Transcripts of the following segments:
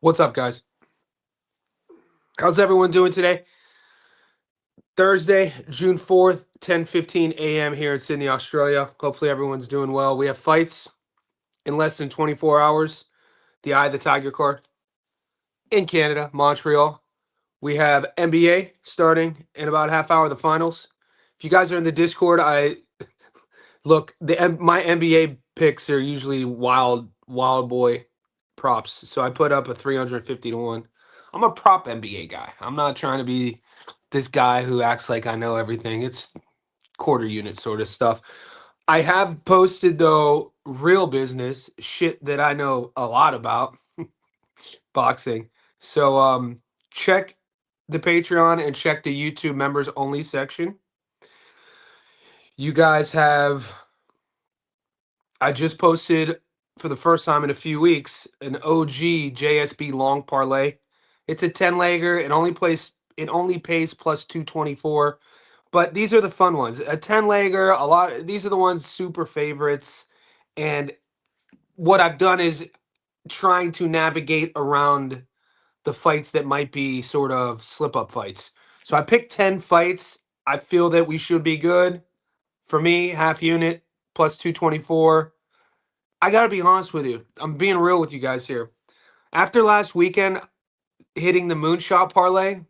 What's up, guys? How's everyone doing today? Thursday, June 4th, 10:15 a.m. here in Sydney, Australia. Hopefully everyone's doing well. We have fights in less than 24 hours. The Eye of the Tiger card in Canada, Montreal. We have NBA starting in about a half hour, the finals. If you guys are in the Discord, my NBA picks are usually wild boy props. So I put up a 350 to 1. I'm a prop NBA guy. I'm not trying to be this guy who acts like I know everything. It's quarter unit sort of stuff. I have posted though real business shit that I know a lot about, boxing. So check the Patreon and check the YouTube members only section. You guys have I just posted for the first time in a few weeks an OG JSB long parlay. It's a 10-legger. It only pays plus 224. But these are the fun ones. A 10-legger, these are the ones super favorites. And what I've done is trying to navigate around the fights that might be sort of slip-up fights. So I picked 10 fights. I feel that we should be good. For me, half unit plus 224. I got to be honest with you. I'm being real with you guys here. After last weekend hitting the moonshot parlay,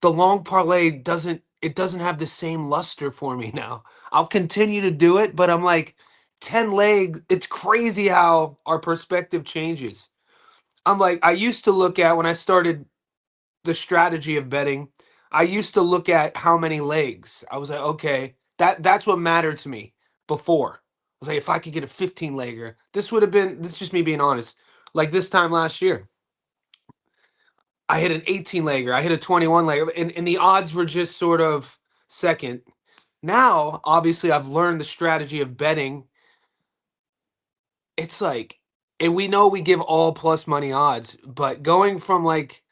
the long parlay doesn't have the same luster for me now. I'll continue to do it, but I'm like 10 legs. It's crazy how our perspective changes. I'm like, I used to look at when I started the strategy of betting, I used to look at how many legs. I was like, okay, that's what mattered to me before. I was like, if I could get a 15-legger, this is just me being honest. Like this time last year, I hit an 18-legger, I hit a 21-legger, and the odds were just sort of second. Now, obviously, I've learned the strategy of betting. It's like, and we know we give all plus money odds, but going from like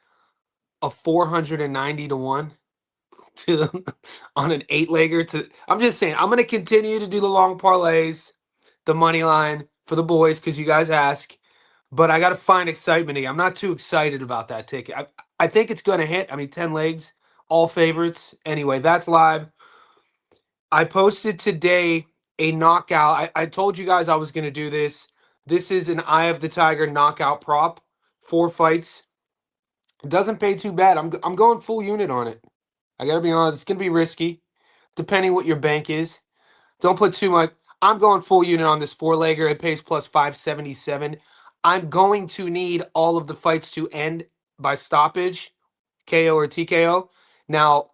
a 490 to 1 to on an 8-legger to, I'm just saying, I'm going to continue to do the long parlays, the money line for the boys because you guys ask. But I got to find excitement again. I'm not too excited about that ticket. I think it's going to hit. I mean, 10 legs, all favorites. Anyway, that's live. I posted today a knockout. I told you guys I was going to do this. This is an Eye of the Tiger knockout prop. 4 fights. It doesn't pay too bad. I'm going full unit on it. I got to be honest. It's going to be risky, depending what your bank is. Don't put too much. I'm going full unit on this 4-legger. It pays plus 577. I'm going to need all of the fights to end by stoppage, KO or TKO. Now,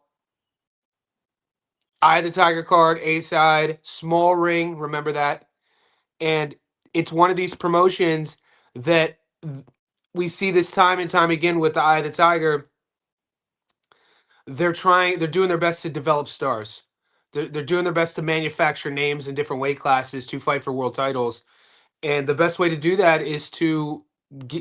Eye of the Tiger card, A side, small ring, remember that. And it's one of these promotions that we see this time and time again with the Eye of the Tiger. They're doing their best to develop stars. They're doing their best to manufacture names in different weight classes to fight for world titles. And the best way to do that is to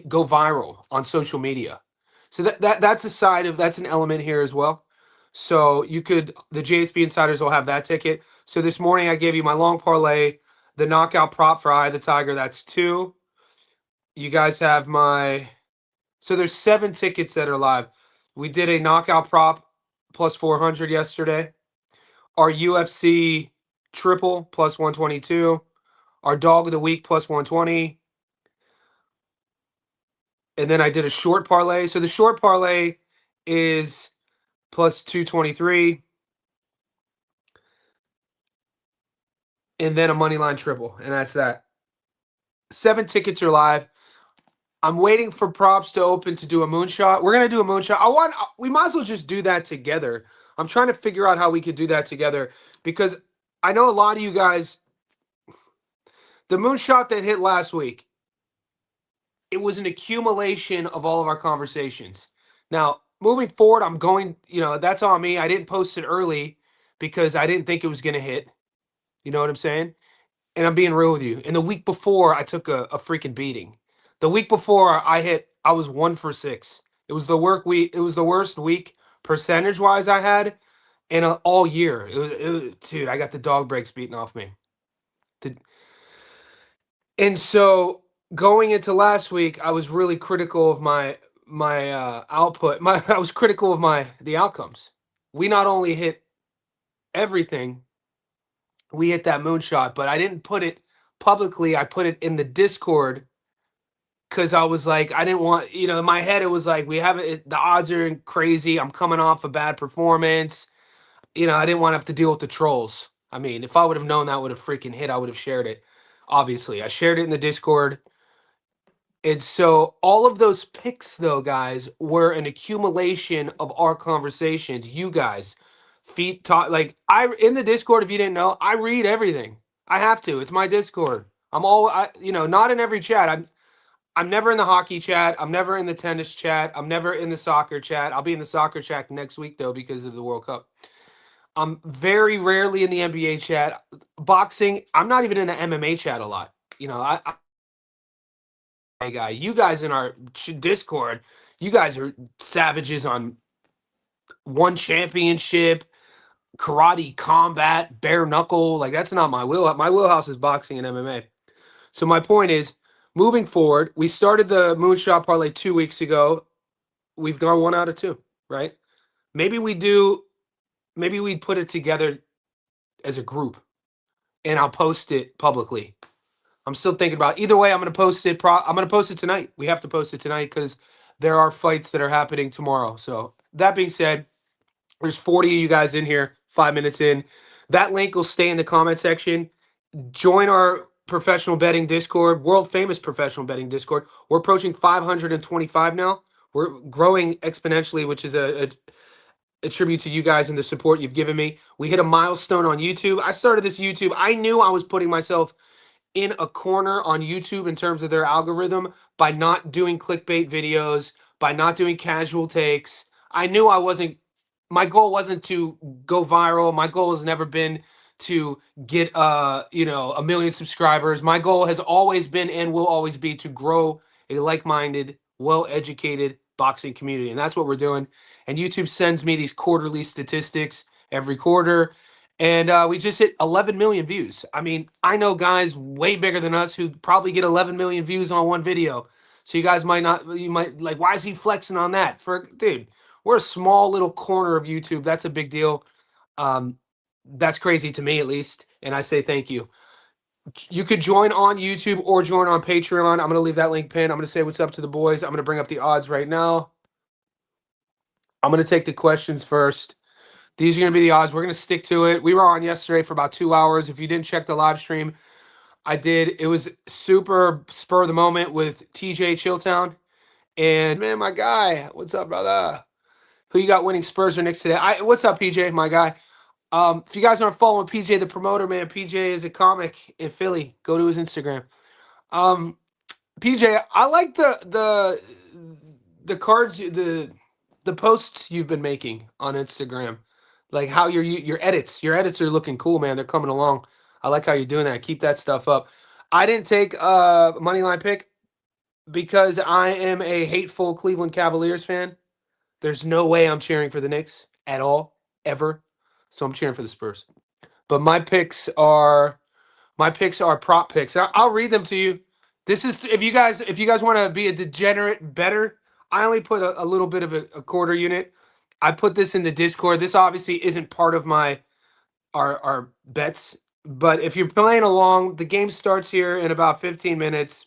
go viral on social media. So that's an element here as well. So the JSB Insiders will have that ticket. So this morning I gave you my long parlay, the knockout prop for Eye of the Tiger. That's 2. You guys have so there's 7 tickets that are live. We did a knockout prop plus 400 yesterday. Our UFC triple plus 122. Our dog of the week plus 120. And then I did a short parlay. So the short parlay is plus 223. And then a money line triple. And that's that. 7 tickets are live. I'm waiting for props to open to do a moonshot. We're going to do a moonshot. We might as well just do that together. I'm trying to figure out how we could do that together because I know a lot of you guys, the moonshot that hit last week, it was an accumulation of all of our conversations. Now, moving forward, I'm going, that's on me. I didn't post it early because I didn't think it was going to hit. You know what I'm saying? And I'm being real with you. And the week before, I took a freaking beating. The week before I was 1 for 6. It was the worst week percentage-wise I had in all year. Dude, I got the dog breaks beaten off me. And so going into last week, I was really critical of my output. I was critical of the outcomes. We not only hit everything, we hit that moonshot, but I didn't put it publicly. I put it in the Discord because I was like, I didn't want, in my head, it was like, we have it, the odds are crazy. I'm coming off a bad performance. I didn't want to have to deal with the trolls. I mean, if I would have known that would have freaking hit, I would have shared it. Obviously, I shared it in the Discord. And so all of those picks, though, guys, were an accumulation of our conversations. You guys, feet talk like I in the Discord. If you didn't know, I read everything. I have to. It's my Discord. Not in every chat. I'm never in the hockey chat. I'm never in the tennis chat. I'm never in the soccer chat. I'll be in the soccer chat next week though because of the World Cup. I'm very rarely in the NBA chat. Boxing. I'm not even in the MMA chat a lot. Hey guy, you guys in our Discord, you guys are savages on one championship, karate, combat, bare knuckle. Like that's not my wheelhouse. My wheelhouse is boxing and MMA. So my point is, moving forward, we started the Moonshot Parlay 2 weeks ago. We've gone 1 out of 2, right? Maybe we do. Maybe we put it together as a group, and I'll post it publicly. I'm still thinking about either way. I'm gonna post it. I'm gonna post it tonight. We have to post it tonight because there are fights that are happening tomorrow. So that being said, there's 40 of you guys in here. 5 minutes in, that link will stay in the comment section. Join our professional betting Discord, world famous professional betting Discord. We're approaching 525 now. We're growing exponentially, which is a tribute to you guys and the support you've given me. We hit a milestone on YouTube. I started this YouTube. I knew I was putting myself in a corner on YouTube in terms of their algorithm by not doing clickbait videos, by not doing casual takes. I knew my goal wasn't to go viral. My goal has never been to get a million subscribers. My goal has always been and will always be to grow a like-minded, well-educated boxing community. And that's what we're doing. And YouTube sends me these quarterly statistics every quarter. And we just hit 11 million views. I mean, I know guys way bigger than us who probably get 11 million views on one video. So you guys might like, why is he flexing on that? Dude, we're a small little corner of YouTube. That's a big deal. That's crazy to me, at least. And I say thank you. You could join on YouTube or join on Patreon. I'm going to leave that link pinned. I'm going to say what's up to the boys. I'm going to bring up the odds right now. I'm going to take the questions first. These are going to be the odds. We're going to stick to it. We were on yesterday for about 2 hours. If you didn't check the live stream, I did. It was super spur of the moment with TJ Chilltown. And, man, my guy, what's up, brother? Who you got winning Spurs or Knicks today? What's up, PJ, my guy? If you guys aren't following PJ the promoter, man, PJ is a comic in Philly. Go to his Instagram. PJ, I like the cards, the posts you've been making on Instagram. Like how your edits are looking cool, man. They're coming along. I like how you're doing that. Keep that stuff up. I didn't take a money line pick because I am a hateful Cleveland Cavaliers fan. There's no way I'm cheering for the Knicks at all, ever. So I'm cheering for the Spurs. But my picks are prop picks. I'll read them to you. This is if you guys want to be a degenerate bettor. I only put a little bit of a quarter unit. I put this in the Discord. This obviously isn't part of our bets, but if you're playing along, the game starts here in about 15 minutes.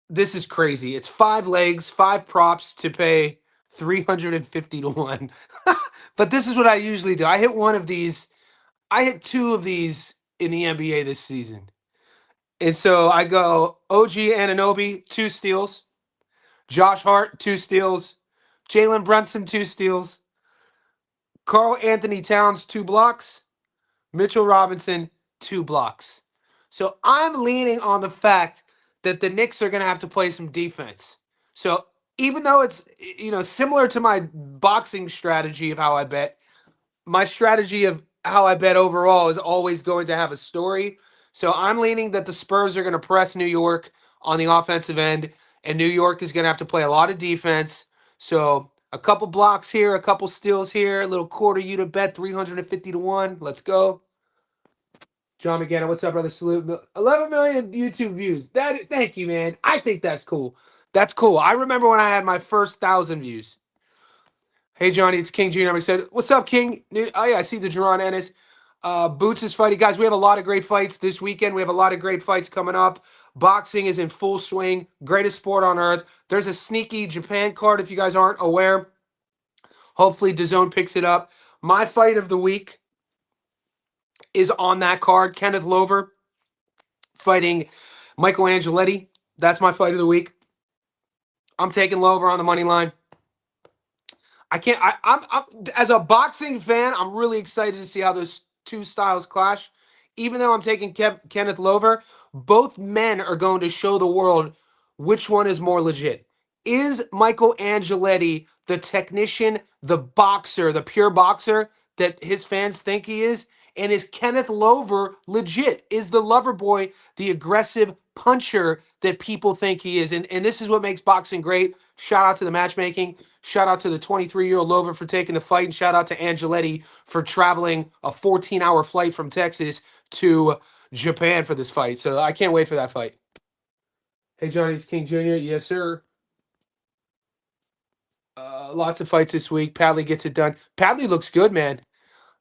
This is crazy. It's 5 legs, 5 props to pay 350 to 1. But this is what I usually do. I hit one of these. I hit 2 of these in the NBA this season. And so I go OG Anunoby, 2 steals. Josh Hart, 2 steals. Jalen Brunson, 2 steals. Karl Anthony Towns, 2 blocks. Mitchell Robinson, 2 blocks. So I'm leaning on the fact that the Knicks are going to have to play some defense. So even though it's similar to my boxing strategy of how I bet, my strategy of how I bet overall is always going to have a story. So I'm leaning that the Spurs are going to press New York on the offensive end, and New York is going to have to play a lot of defense. So a couple blocks here, a couple steals here, a little quarter unit bet, 350 to 1. Let's go. John McGann, what's up, brother? Salute. 11 million YouTube views. Thank you, man. I think that's cool. That's cool. I remember when I had my first 1,000 views. Hey, Johnny, it's King Jr. I'm excited. What's up, King? Oh, yeah, I see the Jerron Ennis. Boots is fighting. Guys, we have a lot of great fights this weekend. We have a lot of great fights coming up. Boxing is in full swing. Greatest sport on earth. There's a sneaky Japan card if you guys aren't aware. Hopefully, DAZN picks it up. My fight of the week is on that card. Kenneth Lover fighting Michael Angeletti. That's my fight of the week. I'm taking Lover on the money line. I can't. I'm as a boxing fan, I'm really excited to see how those two styles clash. Even though I'm taking Kenneth Lover, both men are going to show the world which one is more legit. Is Michael Angeletti the technician, the boxer, the pure boxer that his fans think he is? And is Kenneth Lover legit? Is the Lover boy the aggressive puncher that people think he is? And this is what makes boxing great. Shout out to the matchmaking. Shout out to the 23-year-old Lover for taking the fight. And shout out to Angeletti for traveling a 14-hour flight from Texas to Japan for this fight. So I can't wait for that fight. Hey, Johnny, it's King Jr. Yes, sir. Lots of fights this week. Padley gets it done. Padley looks good, man.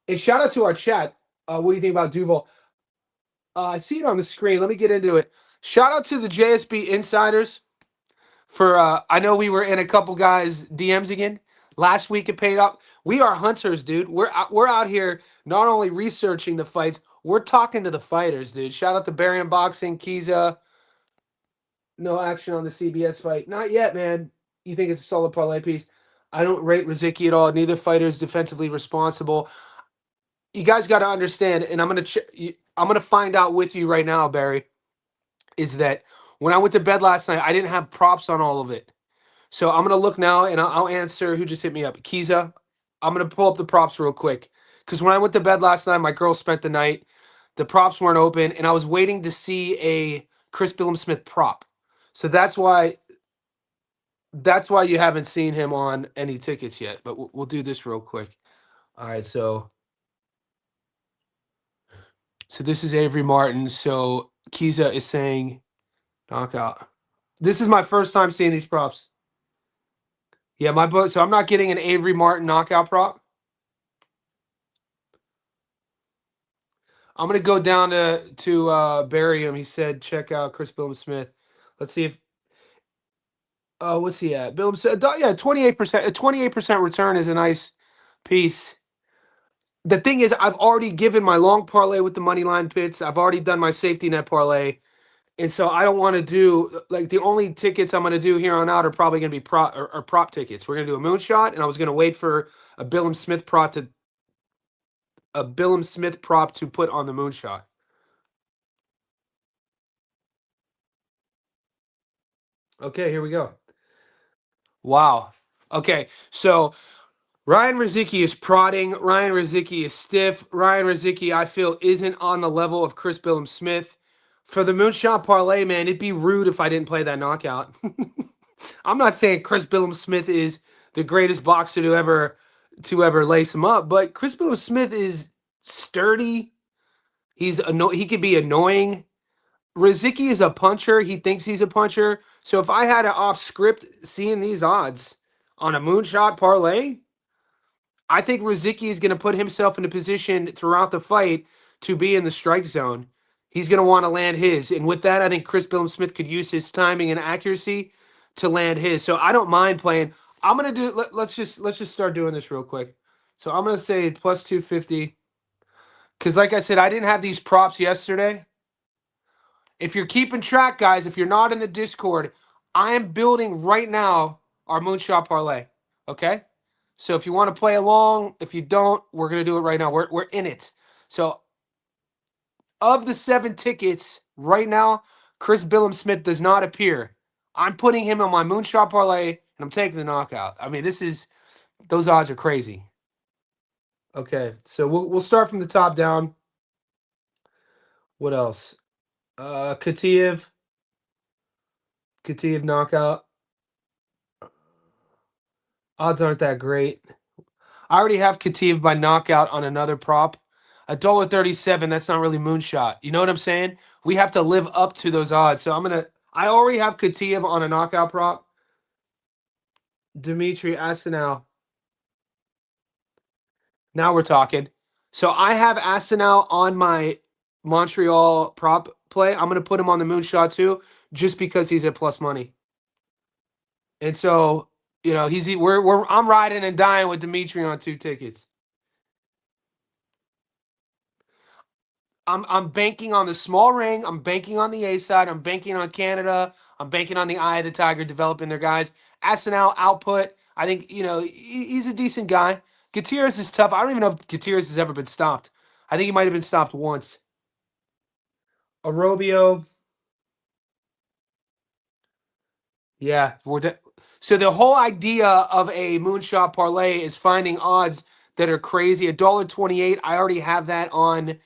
And shout out to our chat. What do you think about Duval? I see it on the screen. Let me get into it. Shout out to the JSB insiders for I know we were in a couple guys DMs again. Last week it paid off. We are hunters, dude. We're out here not only researching the fights, we're talking to the fighters, dude. Shout out to Barry Unboxing, Kiza. No action on the CBS fight. Not yet, man. You think it's a solid parlay piece? I don't rate Rizicki at all. Neither fighter is defensively responsible. You guys got to understand, and I'm gonna find out with you right now, Barry, is that when I went to bed last night, I didn't have props on all of it. So I'm gonna look now, and I'll answer who just hit me up. Kiza, I'm gonna pull up the props real quick because when I went to bed last night, my girl spent the night. The props weren't open, and I was waiting to see a Chris Billam-Smith prop. So that's why you haven't seen him on any tickets yet. But we'll do this real quick. All right, so this is Avery Martin. So Kiza is saying knockout. This is my first time seeing these props. Yeah, my book. So I'm not getting an Avery Martin knockout prop. I'm gonna go down to bury him. He said check out Chris Billam-Smith. Let's see if what's he at? Billam-Smith. Yeah, 28%. A 28% return is a nice piece. The thing is, I've already given my long parlay with the money line pits. I've already done my safety net parlay. And so I don't want to do, like, the only tickets I'm going to do here on out are probably going to be prop tickets. We're going to do a moonshot, and I was going to wait for a Billam-Smith prop to put on the moonshot. Okay, here we go. Wow. Okay, so Ryan Rizicki is prodding. Ryan Rizicki is stiff. Ryan Rizicki, I feel, isn't on the level of Chris Billam-Smith. For the moonshot parlay, man, it'd be rude if I didn't play that knockout. I'm not saying Chris Billam-Smith is the greatest boxer to ever lace him up, but Chris Billam-Smith is sturdy. He could be annoying. Rizicki is a puncher. He thinks he's a puncher. So if I had an off script seeing these odds on a moonshot parlay, I think Rizicki is going to put himself in a position throughout the fight to be in the strike zone. He's going to want to land his. And with that, I think Chris Billam-Smith could use his timing and accuracy to land his. So I don't mind playing. I'm going to do let's just start doing this real quick. So I'm going to say plus 250 cuz like I said, I didn't have these props yesterday. If you're keeping track, guys, if you're not in the Discord, I am building right now our moonshot parlay. Okay? So if you want to play along, if you don't, we're going to do it right now. We're in it. So of the 7 tickets right now, Chris Billam-Smith does not appear. I'm putting him on my moonshot parlay, and I'm taking the knockout. I mean, those odds are crazy. Okay, so we'll start from the top down. What else? Katiev knockout. Odds aren't that great. I already have Katiev by knockout on another prop. $1.37. That's not really moonshot. You know what I'm saying? We have to live up to those odds. So I already have Katiev on a knockout prop. Dimitri Asinal. Now we're talking. So I have Asinal on my Montreal prop play. I'm gonna put him on the moonshot too, just because he's at plus money. And so, I'm riding and dying with Dimitri on 2 tickets. I'm banking on the small ring. I'm banking on the A side. I'm banking on Canada. I'm banking on the Eye of the Tiger developing their guys. Asinal output. I think he's a decent guy. Gutierrez is tough. I don't even know if Gutierrez has ever been stopped. I think he might have been stopped once. Arobio. Yeah, so the whole idea of a moonshot parlay is finding odds that are crazy. $1.28. I already have that on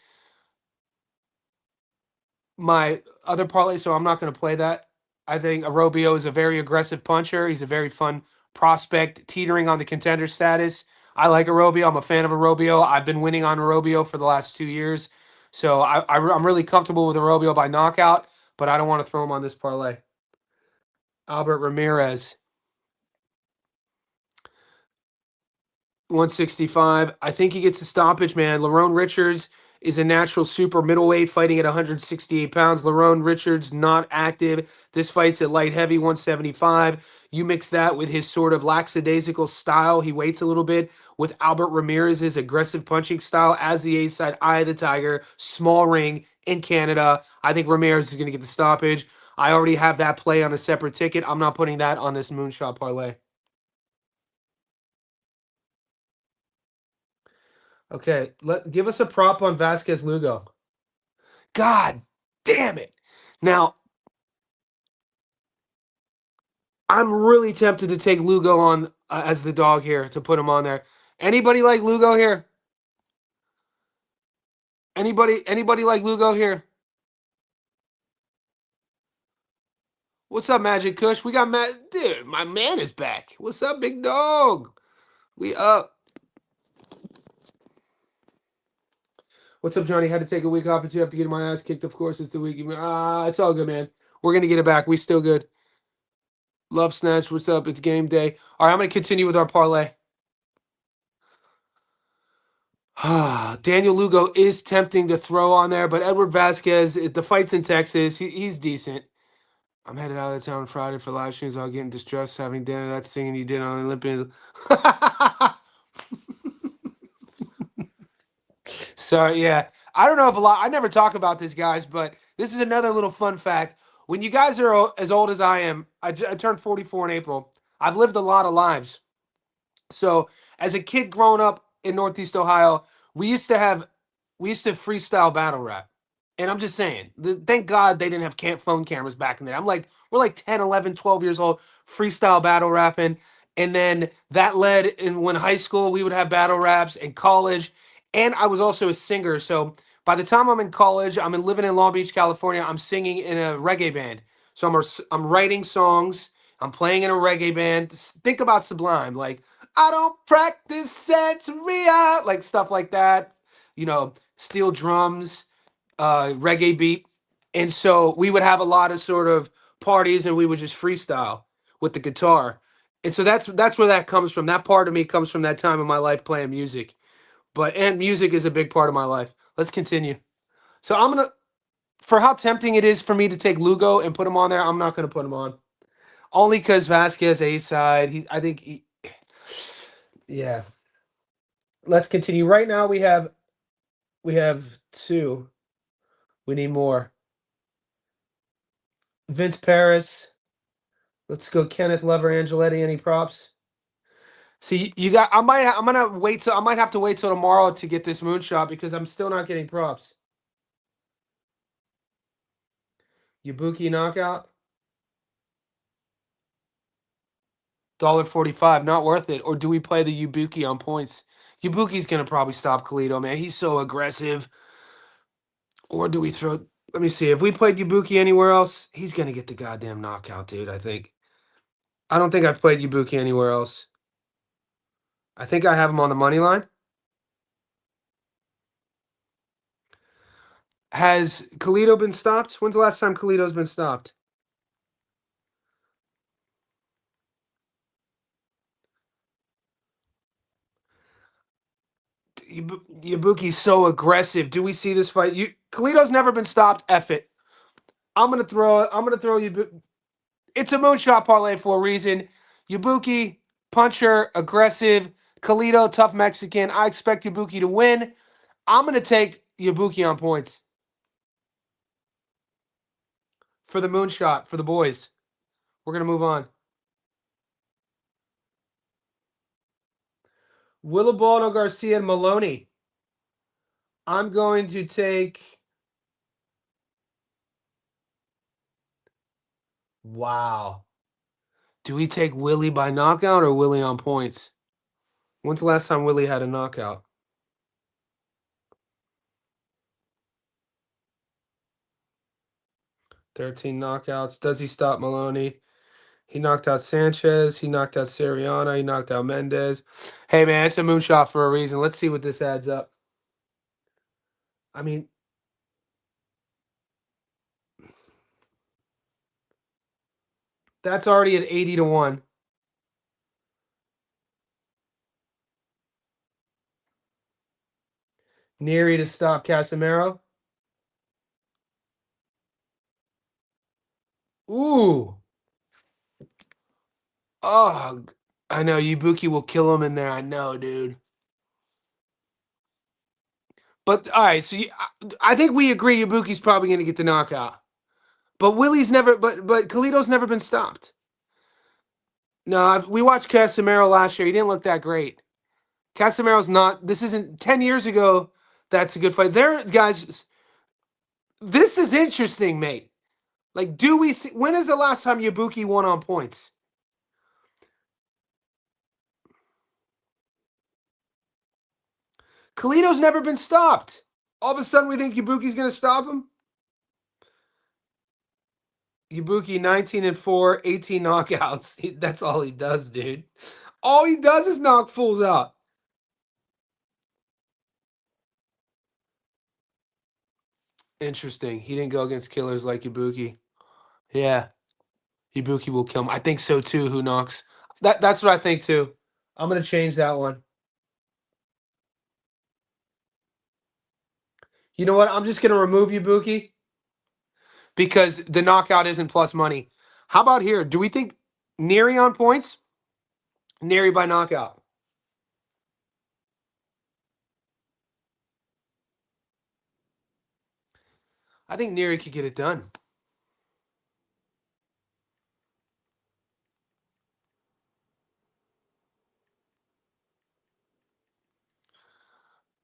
my other parlay, so I'm not going to play that. I think Arobio is a very aggressive puncher. He's a very fun prospect, teetering on the contender status. I like Arobio. I'm a fan of Arobio. I've been winning on Arobio for the last 2 years. So I'm really comfortable with Arobio by knockout, but I don't want to throw him on this parlay. Albert Ramirez. 165. I think he gets the stoppage, man. Lerone Richards is a natural super middleweight fighting at 168 pounds. Lerone Richards not active. This fight's at light heavy, 175. You mix that with his sort of lackadaisical style. He waits a little bit with Albert Ramirez's aggressive punching style as the A side, Eye of the Tiger, small ring in Canada. I think Ramirez is going to get the stoppage. I already have that play on a separate ticket. I'm not putting that on this moonshot parlay. Okay, give us a prop on Vasquez Lugo. God damn it. Now, I'm really tempted to take Lugo on as the dog here to put him on there. Anybody like Lugo here? Anybody like Lugo here? What's up, Magic Kush? We got Matt. Dude, my man is back. What's up, big dog? We up. What's up, Johnny? Had to take a week off. It's you have to get my ass kicked. Of course, it's the week. It's all good, man. We're gonna get it back. We still good. Love Snatch. What's up? It's game day. All right, I'm gonna continue with our parlay. Daniel Lugo is tempting to throw on there, but Edward Vasquez, the fight's in Texas. He's decent. I'm headed out of town Friday for live streams. I'll get in distress having dinner. That's singing you did on the Olympians. Sorry, yeah. I don't know if I never talk about this, guys, but this is another little fun fact. When you guys are as old as I am, I turned 44 in April. I've lived a lot of lives. So as a kid growing up in Northeast Ohio, we used to freestyle battle rap. And I'm just saying, thank God they didn't have phone cameras back in there. We're like 10, 11, 12 years old, freestyle battle rapping. And then that led in when high school, we would have battle raps in college. And I was also a singer. So by the time I'm in college, living in Long Beach, California, I'm singing in a reggae band. So I'm writing songs. I'm playing in a reggae band. Think about Sublime. Like, I don't practice Santeria, like stuff like that. Steel drums, reggae beat. And so we would have a lot of sort of parties and we would just freestyle with the guitar. And so that's where that comes from. That part of me comes from that time of my life playing music. And music is a big part of my life. Let's continue. So for how tempting it is for me to take Lugo and put him on there, I'm not gonna put him on. Only because Vasquez A side. Yeah. Let's continue. Right now we have 2. We need more. Vince Paris. Let's go. Kenneth Lover, Angeletti. Any props? See, you got. I might have to wait till tomorrow to get this moonshot because I'm still not getting props. Ibuki knockout. $1.45, not worth it. Or do we play the Ibuki on points? Ibuki's gonna probably stop Khalito, man. He's so aggressive. Or do we throw? Let me see. If we played Ibuki anywhere else, he's gonna get the goddamn knockout, dude. I think. I don't think I've played Ibuki anywhere else. I think I have him on the money line. Has Khalito been stopped? When's the last time Khalito's been stopped? Ibuki's so aggressive. Do we see this fight? Khalito's never been stopped. Eff it. I'm gonna throw it. I'm gonna throw you. It's a moonshot parlay for a reason. Ibuki, puncher, aggressive. Khalito, tough Mexican. I expect Ibuki to win. I'm gonna take Ibuki on points for the moonshot for the boys. We're gonna move on. Willibaldo Garcia and Maloney. I'm going to take. Wow. Do we take Willie by knockout or Willie on points? When's the last time Willie had a knockout? 13 knockouts. Does he stop Maloney? He knocked out Sanchez. He knocked out Siriana. He knocked out Mendez. Hey, man, it's a moonshot for a reason. Let's see what this adds up. I mean, that's already at 80 to 1. Neary to stop Casemiro. Ooh. Oh, I know. Ibuki will kill him in there. I know, dude. But, all right, so I think we agree Ibuki's probably going to get the knockout. But Willie's never, but Khalito's never been stopped. No, we watched Casemiro last year. He didn't look that great. Casemiro's not. This isn't 10 years ago. That's a good fight. There, guys. This is interesting, mate. Like, do we see? When is the last time Ibuki won on points? Khalito's never been stopped. All of a sudden, we think Ibuki's going to stop him. Ibuki 19-4, 18 knockouts. That's all he does, dude. All he does is knock fools out. Interesting. He didn't go against killers like Ibuki. Yeah. Ibuki will kill him. I think so too. Who knocks? That's what I think too. I'm gonna change that one. You know what? I'm just gonna remove Ibuki because the knockout isn't plus money. How about here? Do we think Neary on points? Neary by knockout. I think Neary could get it done.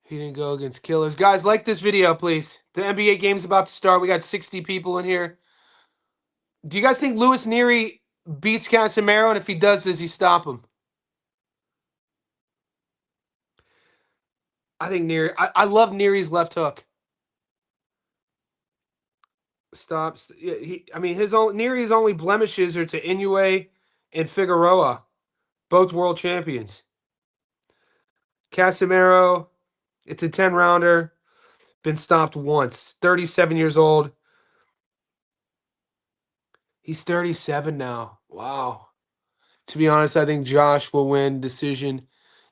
He didn't go against killers. Guys, like this video, please. The NBA game's about to start. We got 60 people in here. Do you guys think Luis Neary beats Casemiro? And if he does he stop him? I think Neary. I love Neary's left hook. Stops. Yeah, I mean, Neary's only blemishes are to Inoue and Figueroa, both world champions. Casemiro, it's a 10-rounder. Been stopped once. 37 years old. He's 37 now. Wow. To be honest, I think Josh will win decision.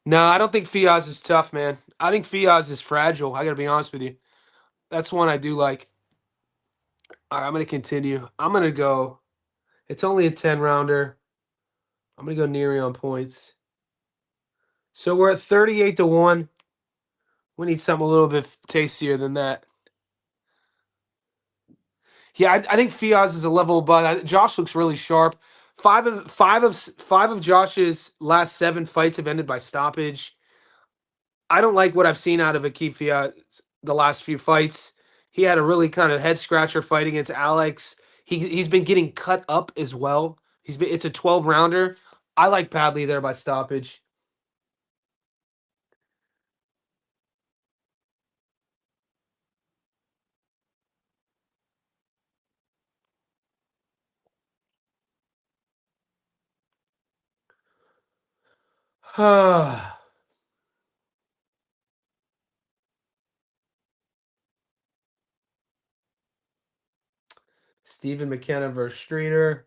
No, I don't think Fiaz is tough, man. I think Fiaz is fragile. I got to be honest with you. That's one I do like. All right, I'm going to continue. I'm going to go. It's only a 10-rounder. I'm going to go Neary on points. So we're at 38 to 1. We need something a little bit tastier than that. Yeah, I think Fiaz is a level above. Josh looks really sharp. Five of Josh's last 7 fights have ended by stoppage. I don't like what I've seen out of Akib Fiaz the last few fights. He had a really kind of head scratcher fight against Alex. He's been getting cut up as well. It's a 12-rounder. I like Padley there by stoppage. Steven McKenna versus Streeter.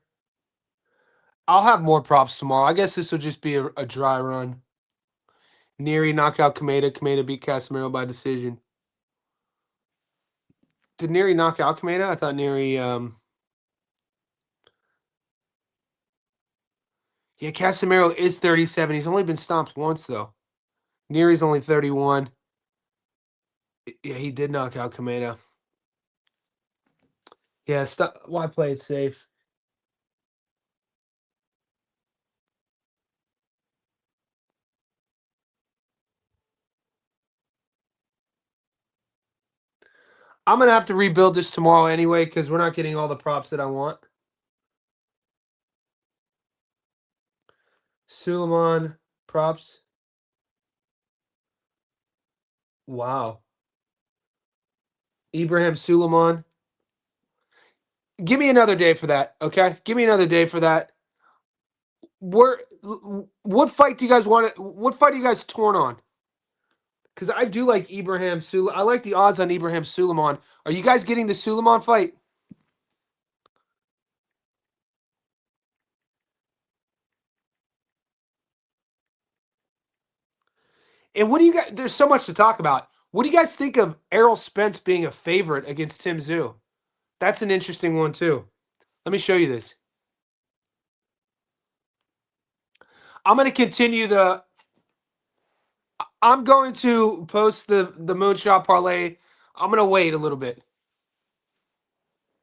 I'll have more props tomorrow. I guess this will just be a dry run. Neary knockout Kameda. Kameda beat Casemiro by decision. Did Neary knock out Kameda? I thought Neary. Yeah, Casemiro is 37. He's only been stomped once, though. Neary's only 31. Yeah, he did knock out Kameda. Yeah, stop. Why play it safe? I'm going to have to rebuild this tomorrow anyway because we're not getting all the props that I want. Suleiman props. Wow. Ibrahim Suleiman. Give me another day for that, okay? Give me another day for that. What fight do you guys want? What fight are you guys torn on? Because I do like Ibrahim Suleiman. I like the odds on Ibrahim Suleiman. Are you guys getting the Suleiman fight? And what do you guys? There's so much to talk about. What do you guys think of Errol Spence being a favorite against Tim Tszyu? That's an interesting one too. Let me show you this. I'm going to continue the. I'm going to post the moonshot parlay. I'm going to wait a little bit.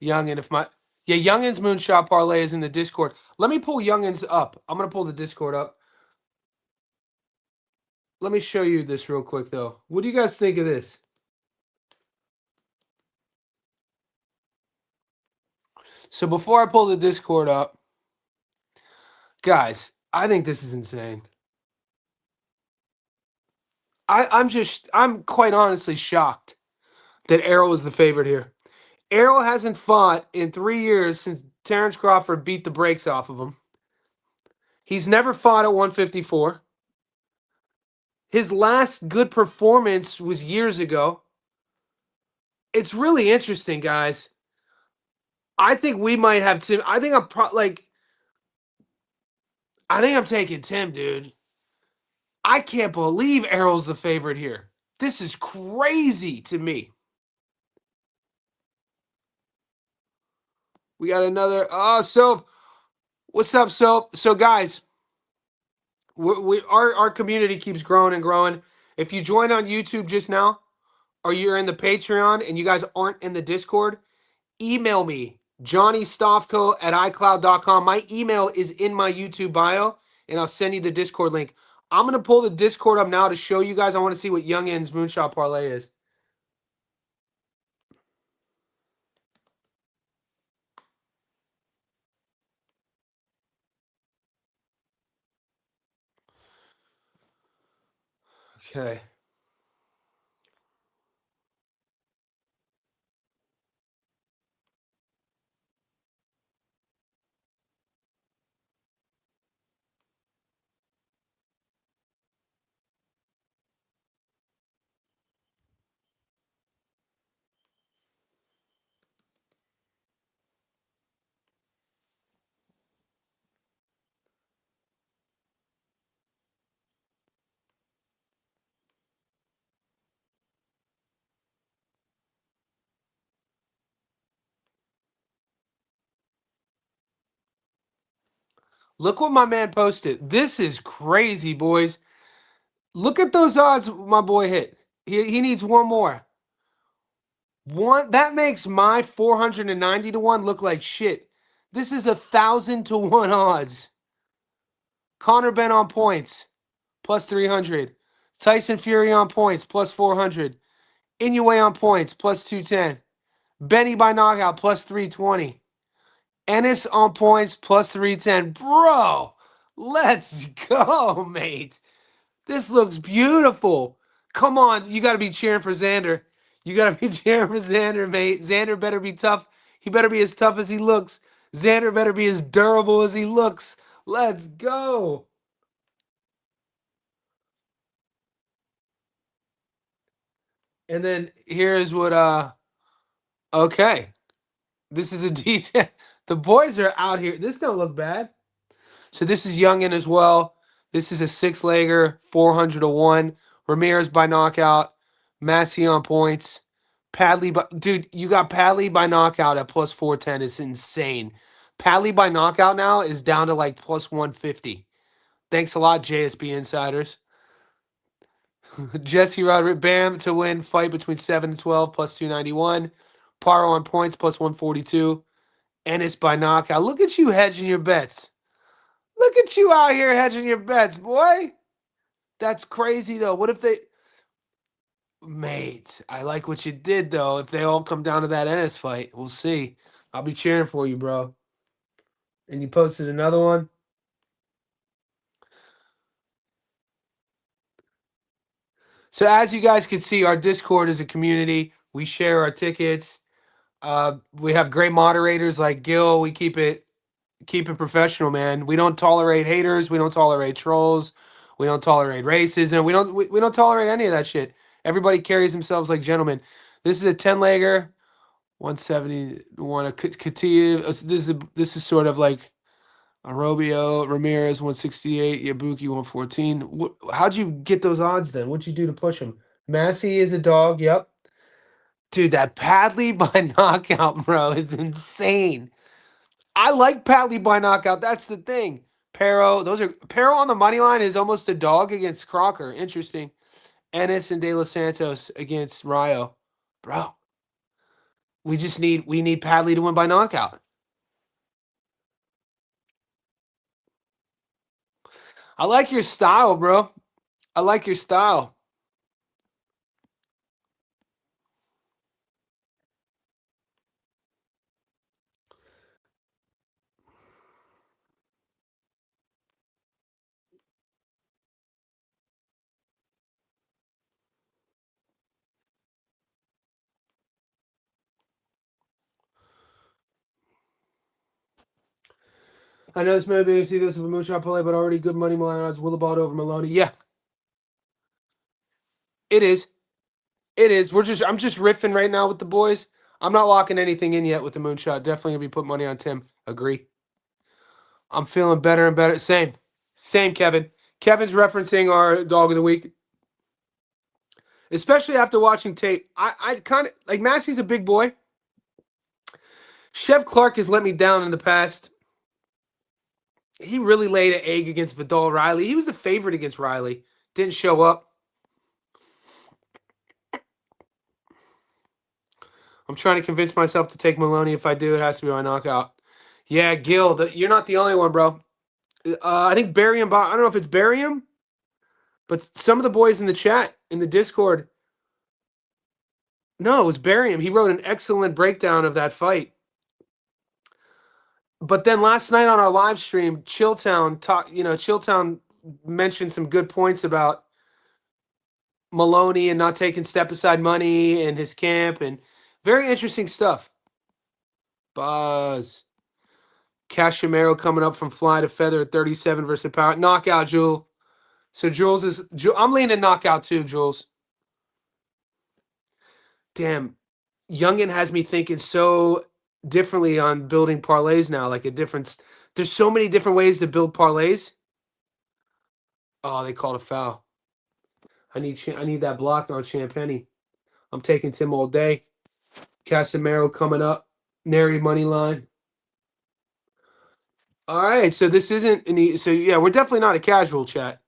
Youngin, if my Youngin's moonshot parlay is in the Discord. Let me pull Youngin's up. I'm going to pull the Discord up. Let me show you this real quick though. What do you guys think of this? So before I pull the Discord up, guys, I think this is insane. I'm quite honestly shocked that Errol is the favorite here. Errol hasn't fought in 3 years since Terence Crawford beat the brakes off of him. He's never fought at 154. His last good performance was years ago. It's really interesting, guys. I think we might have Tim. I think I'm taking Tim, dude. I can't believe Errol's the favorite here. This is crazy to me. We got another. So what's up, so guys? Our community keeps growing and growing. If you join on YouTube just now, or you're in the Patreon and you guys aren't in the Discord, email me, johnnystofko@icloud.com. My email is in my YouTube bio, and I'll send you the Discord link. I'm going to pull the Discord up now to show you guys. I want to see what Youngin's Moonshot Parlay is. Okay. Look what my man posted. This is crazy, boys. Look at those odds my boy hit. He needs one more. One that makes my 490 to 1 look like shit. This is 1,000 to 1 odds. Conor Ben on points, plus 300. Tyson Fury on points, plus 400. Inoue on points, plus 210. Benny by knockout, plus 320. Ennis on points, plus 310. Bro, let's go, mate. This looks beautiful. Come on, you got to be cheering for Xander. You got to be cheering for Xander, mate. Xander better be tough. He better be as tough as he looks. Xander better be as durable as he looks. Let's go. And then here's what okay. This is a DJ. The boys are out here. This don't look bad. So this is Youngin as well. This is a 6-legger, 400 to 1. Ramirez by knockout. Massey on points. Padley by dude, you got Padley by knockout at plus 410. It's insane. Padley by knockout now is down to like plus 150. Thanks a lot, JSB Insiders. Jesse Rodriguez, Bam to win fight between 7 and 12 plus 291. Paro on points plus 142. Ennis by knockout. Look at you hedging your bets. Look at you out here hedging your bets, boy. That's crazy, though. What if they... Mate, I like what you did, though. If they all come down to that Ennis fight, we'll see. I'll be cheering for you, bro. And you posted another one? So as you guys can see, our Discord is a community. We share our tickets. We have great moderators like Gil. We keep it professional, man. We don't tolerate haters. We don't tolerate trolls. We don't tolerate racism. We don't tolerate any of that shit. Everybody carries themselves like gentlemen. This is a 10-legger, 171. A Katia. This is sort of like a Robio, Ramirez 168, Yabuki 114. How'd you get those odds then? What'd you do to push them? Massey is a dog. Yep. Dude, that Padley by knockout, bro, is insane. I like Padley by knockout. That's the thing. Pero on the money line is almost a dog against Crocker. Interesting. Ennis and De Los Santos against Rayo. Bro. We need Padley to win by knockout. I like your style, bro. I like your style. I know this may be see this of a moonshot play, but already good money line odds. Willabot over Maloney. Yeah, it is. It is. I'm just riffing right now with the boys. I'm not locking anything in yet with the moonshot. Definitely gonna be putting money on Tim. Agree. I'm feeling better and better. Same, Kevin. Kevin's referencing our dog of the week. Especially after watching tape. I kind of like Massey's a big boy. Chev Clark has let me down in the past. He really laid an egg against Vidal Riley. He was the favorite against Riley. Didn't show up. I'm trying to convince myself to take Maloney. If I do, it has to be my knockout. Yeah, Gil, you're not the only one, bro. I think Barium, I don't know if it's Barium, but some of the boys in the chat, in the Discord, no, it was Barium. He wrote an excellent breakdown of that fight. But then last night on our live stream, Chilltown mentioned some good points about Maloney and not taking step aside money and his camp and very interesting stuff. Buzz. Cashmero coming up from fly to feather at 37 versus power. Knockout, Jules. So I'm leaning knockout too, Jules. Damn. Youngin has me thinking so differently on building parlays now. Like there's so many different ways to build parlays. Oh, they called a foul. I need that block on Champagny. I'm taking Tim all day. Casemiro coming up. Nary money line. All right, so this isn't any. So yeah, we're definitely not a casual chat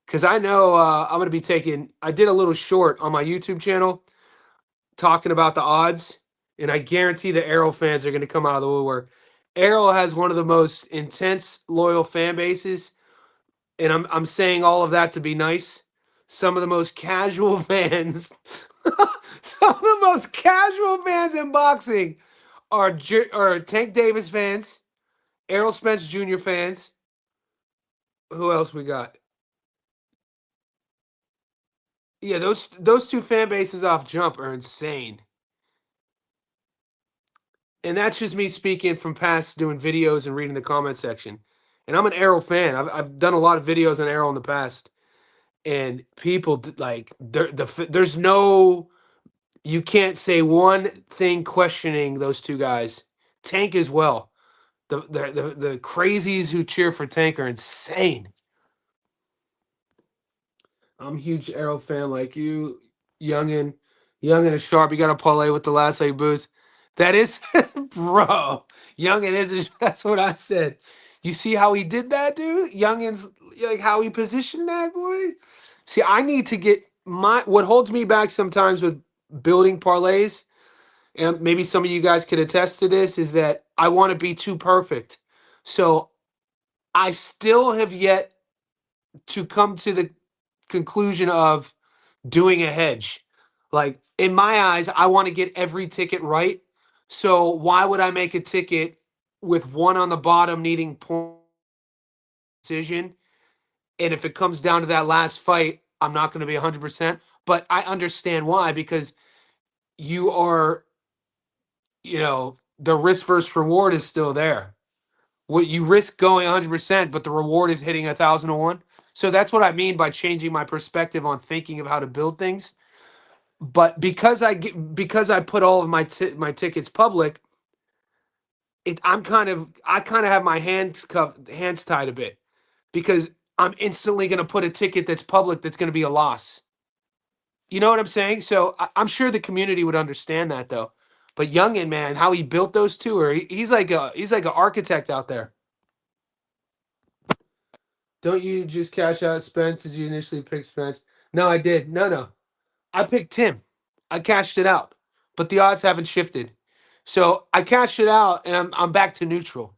because I know I'm gonna be taking. I did a little short on my YouTube channel talking about the odds, and I guarantee the Arrow fans are gonna come out of the woodwork. Arrow has one of the most intense, loyal fan bases, and I'm saying all of that to be nice. Some of the most casual fans, some of the most casual fans in boxing are Tank Davis fans. Errol Spence Jr. fans. Who else we got? Yeah, those two fan bases off jump are insane. And that's just me speaking from past doing videos and reading the comment section. And I'm an Errol fan. I've done a lot of videos on Errol in the past. And people like there's no you can't say one thing questioning those two guys. Tank as well. The crazies who cheer for Tank are insane. I'm a huge Arrow fan like you, youngin, youngin is sharp. You got to parlay with the last leg boost. That is, bro. Youngin is. That's what I said. You see how he did that, dude? Youngin's like how he positioned that boy. See, I need to get my what holds me back sometimes with building parlays, and maybe some of you guys could attest to this, is that I want to be too perfect. So I still have yet to come to the conclusion of doing a hedge. Like in my eyes, I want to get every ticket right. So why would I make a ticket with one on the bottom needing point decision? And if it comes down to that last fight, I'm not going to be 100%. But I understand why, because you are, the risk versus reward is still there. What you risk going 100%, but the reward is hitting 1,001. So that's what I mean by changing my perspective on thinking of how to build things. But because I put all of my tickets public, I kind of have my hands tied a bit, because I'm instantly going to put a ticket that's public that's going to be a loss. You know what I'm saying? So I'm sure the community would understand that though. But Youngin, man, how he built those two, or he's like an architect out there. Don't you just cash out Spence? Did you initially pick Spence? No, I did. No. I picked Tim. I cashed it out, but the odds haven't shifted. So I cashed it out, and I'm back to neutral.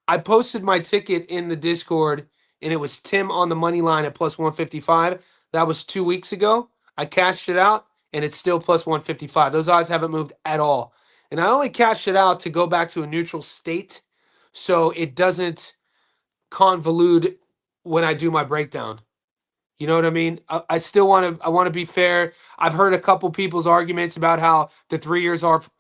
I posted my ticket in the Discord, and it was Tim on the money line at plus 155. That was 2 weeks ago. I cashed it out, and it's still plus 155. Those odds haven't moved at all. And I only cashed it out to go back to a neutral state, so it doesn't convolute when I do my breakdown. You know what I mean? I still want to be fair. I've heard a couple people's arguments about how the 3 years off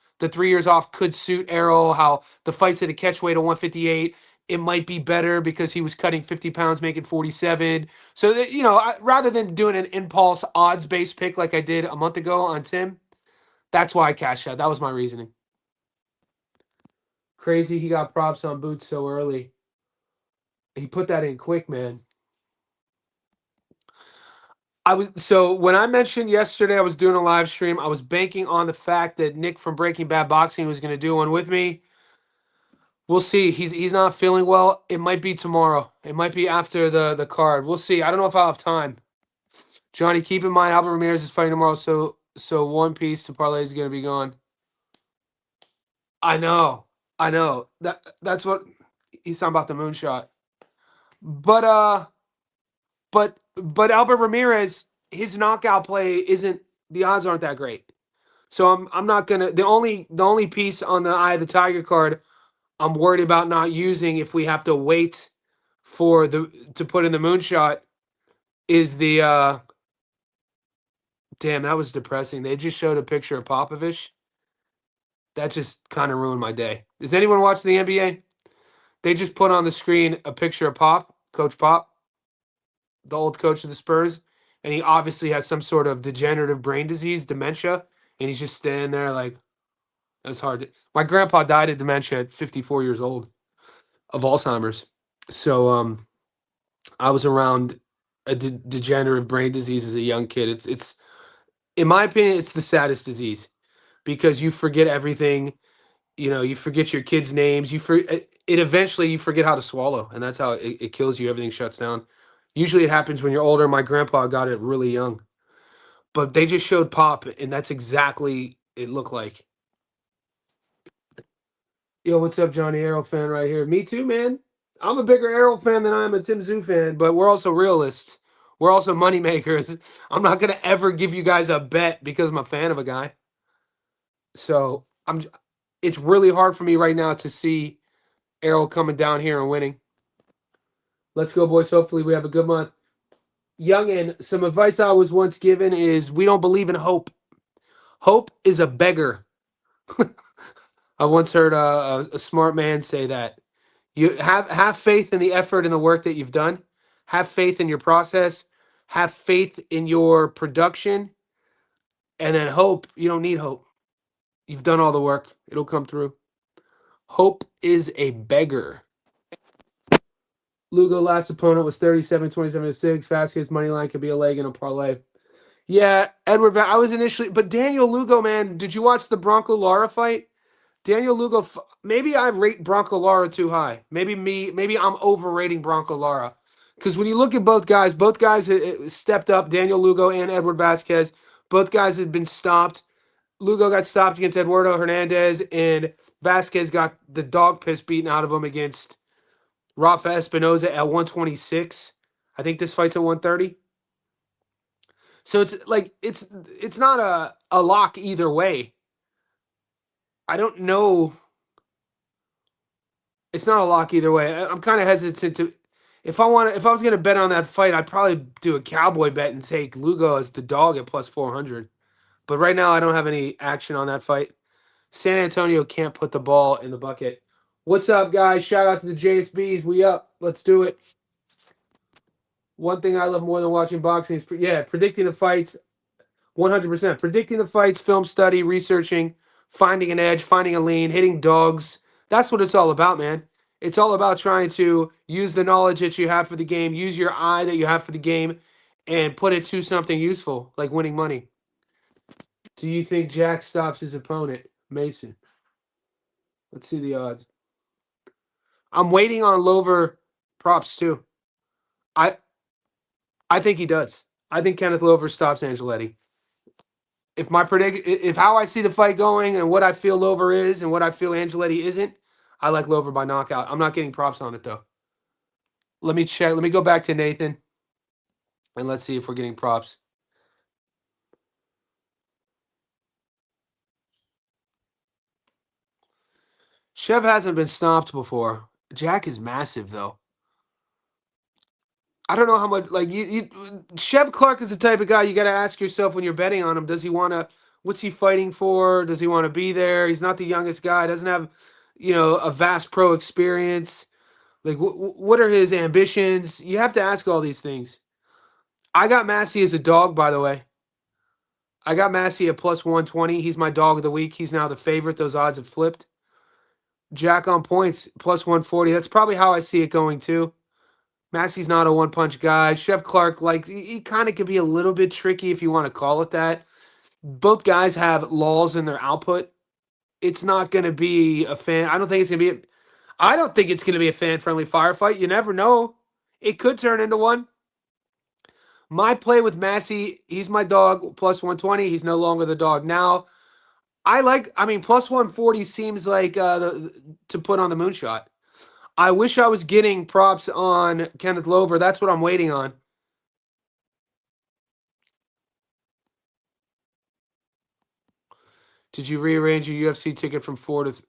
could suit Arrow, how the fights at a catch weight of 158, it might be better because he was cutting 50 pounds, making 47. So that, rather than doing an impulse odds based pick like I did a month ago on Tim, that's why I cashed out. That was my reasoning. Crazy, he got props on Boots so early. He put that in quick, man. So when I mentioned yesterday I was doing a live stream, I was banking on the fact that Nick from Breaking Bad Boxing was going to do one with me. We'll see. He's not feeling well. It might be tomorrow. It might be after the card. We'll see. I don't know if I'll have time. Johnny, keep in mind Albert Ramirez is fighting tomorrow, so one piece to parlay is going to be gone. I know. That's what he's talking about, the moonshot. But Albert Ramirez, his knockout play isn't, the odds aren't that great. So I'm not gonna, the only piece on the Eye of the Tiger card I'm worried about not using if we have to wait to put in the moonshot is the damn, that was depressing. They just showed a picture of Popovich. That just kind of ruined my day. Does anyone watch the NBA? They just put on the screen a picture of Coach Pop, the old coach of the Spurs, and he obviously has some sort of degenerative brain disease, dementia, and he's just standing there like, that's hard. My grandpa died of dementia at 54 years old of Alzheimer's. So I was around a degenerative brain disease as a young kid. It's in my opinion, it's the saddest disease because you forget everything. You forget your kids' names. It eventually you forget how to swallow, and that's how it kills you. Everything shuts down. Usually it happens when you're older. My grandpa got it really young. But they just showed Pop, and that's exactly it looked like. Yo, what's up, Johnny? Arrow fan right here. Me too, man. I'm a bigger Arrow fan than I am a Tim Zoo fan, but we're also realists. We're also money makers. I'm not gonna ever give you guys a bet because I'm a fan of a guy. So it's really hard for me right now to see Arrow coming down here and winning. Let's go, boys. Hopefully we have a good month. Youngin, some advice I was once given is we don't believe in hope. Hope is a beggar. I once heard a smart man say that. You have faith in the effort and the work that you've done. Have faith in your process. Have faith in your production. And then hope. You don't need hope. You've done all the work. It'll come through. Hope is a beggar. Lugo last opponent was 37, 27-6. Vasquez money line could be a leg in a parlay. Yeah, I was initially, but Daniel Lugo, man, did you watch the Bronco Lara fight? Daniel Lugo, maybe I rate Bronco Lara too high. Maybe I'm overrating Bronco Lara. Because when you look at both guys stepped up, Daniel Lugo and Edward Vasquez. Both guys had been stopped. Lugo got stopped against Eduardo Hernandez, and Vasquez got the dog piss beaten out of him against Rafa Espinoza at 126. I think this fight's at 130. So it's not a lock either way. I don't know. It's not a lock either way. I'm kind of hesitant to. If I was gonna bet on that fight, I'd probably do a cowboy bet and take Lugo as the dog at plus 400. But right now, I don't have any action on that fight. San Antonio can't put the ball in the bucket. What's up, guys? Shout out to the JSBs. We up. Let's do it. One thing I love more than watching boxing is predicting the fights. 100%. Predicting the fights, film study, researching, finding an edge, finding a lean, hitting dogs. That's what it's all about, man. It's all about trying to use the knowledge that you have for the game, use your eye that you have for the game, and put it to something useful, like winning money. Do you think Jack stops his opponent, Mason? Let's see the odds. I'm waiting on Lover props too. I think he does. I think Kenneth Lover stops Angeletti. If how I see the fight going and what I feel Lover is and what I feel Angeletti isn't, I like Lover by knockout. I'm not getting props on it though. Let me check. Let me go back to Nathan and let's see if we're getting props. Chev hasn't been stopped before. Jack is massive though. I don't know how much Chev Clark is the type of guy you got to ask yourself when you're betting on him. Does he want to? What's he fighting for? Does he want to be there? He's not the youngest guy. Doesn't have, a vast pro experience. Like, what are his ambitions? You have to ask all these things. I got Massey as a dog, by the way. I got Massey at plus 120. He's my dog of the week. He's now the favorite. Those odds have flipped. Jack on points, plus 140. That's probably how I see it going, too. Massey's not a one-punch guy. Chev Clark, he kind of could be a little bit tricky if you want to call it that. Both guys have lulls in their output. It's not going to be a fan. I don't think it's going to be a fan-friendly firefight. You never know. It could turn into one. My play with Massey, he's my dog, plus 120. He's no longer the dog now. Plus 140 seems like to put on the moonshot. I wish I was getting props on Kenneth Lover. That's what I'm waiting on. Did you rearrange your UFC ticket from 4 to...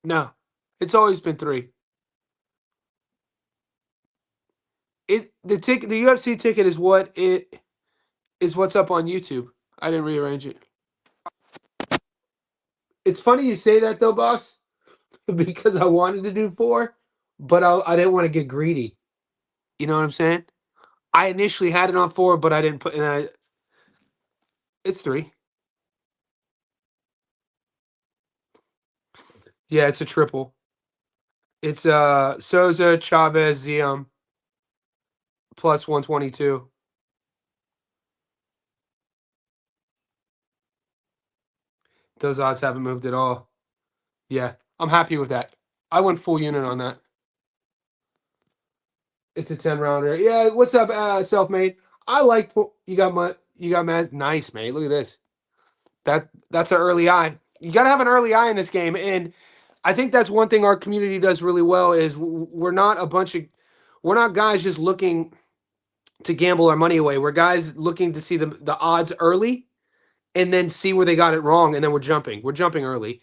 No. It's always been 3. The UFC ticket is what's up on YouTube. I didn't rearrange it. It's funny you say that though, boss, because I wanted to do 4, but I didn't want to get greedy. You know what I'm saying? I initially had it on 4, but I didn't put. It's 3. Yeah, it's a triple. It's Souza, Chavez, Ziam, plus 122. Those odds haven't moved at all. Yeah, I'm happy with that. I went full unit on that. It's a 10-rounder. Yeah, what's up, self-made? I like you got Maz. Nice, mate. Look at this. That's an early eye. You got to have an early eye in this game, and I think that's one thing our community does really well is we're not guys just looking to gamble our money away. We're guys looking to see the odds early and then see where they got it wrong, and then we're jumping. We're jumping early.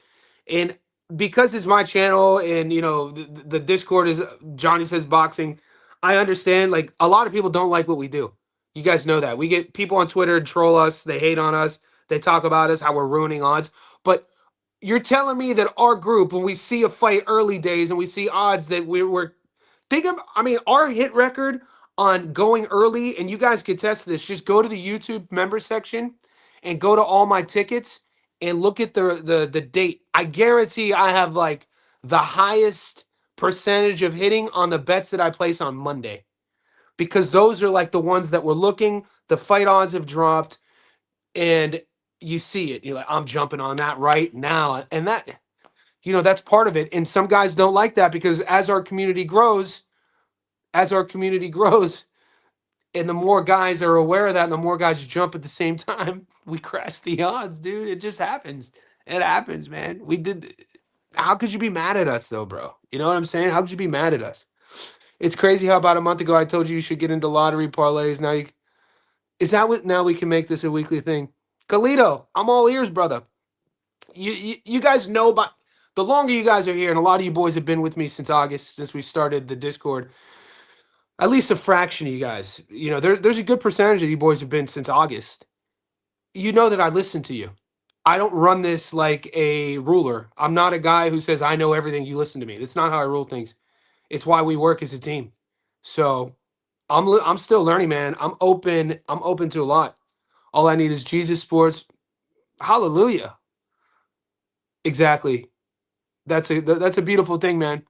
And because it's my channel and, the Discord is Johnny Says Boxing, I understand, a lot of people don't like what we do. You guys know that. We get people on Twitter troll us. They hate on us. They talk about us, how we're ruining odds. But you're telling me that our group, when we see a fight early days and we see odds that our hit record on going early, and you guys could test this, just go to the YouTube member section and go to all my tickets and look at the date. I guarantee I have the highest percentage of hitting on the bets that I place on Monday, because those are like the ones that we're looking. The fight odds have dropped, and you see it. You're like, I'm jumping on that right now, and that, that's part of it. And some guys don't like that because as our community grows, and the more guys are aware of that, and the more guys jump at the same time, we crash the odds, dude. It just happens. It happens, man. We did. How could you be mad at us, though, bro? You know what I'm saying? How could you be mad at us? It's crazy how about a month ago I told you should get into lottery parlays. Now is that what? Now we can make this a weekly thing. Galito, I'm all ears, brother. You guys know about the longer you guys are here, and a lot of you boys have been with me since August, since we started the Discord. At least a fraction of you guys. There's a good percentage of you boys have been since August. You know that I listen to you. I don't run this like a ruler. I'm not a guy who says I know everything. You listen to me. That's not how I rule things. It's why we work as a team. So I'm still learning, man. I'm open. I'm open to a lot. All I need is Jesus Sports. Hallelujah. Exactly. That's a beautiful thing, man.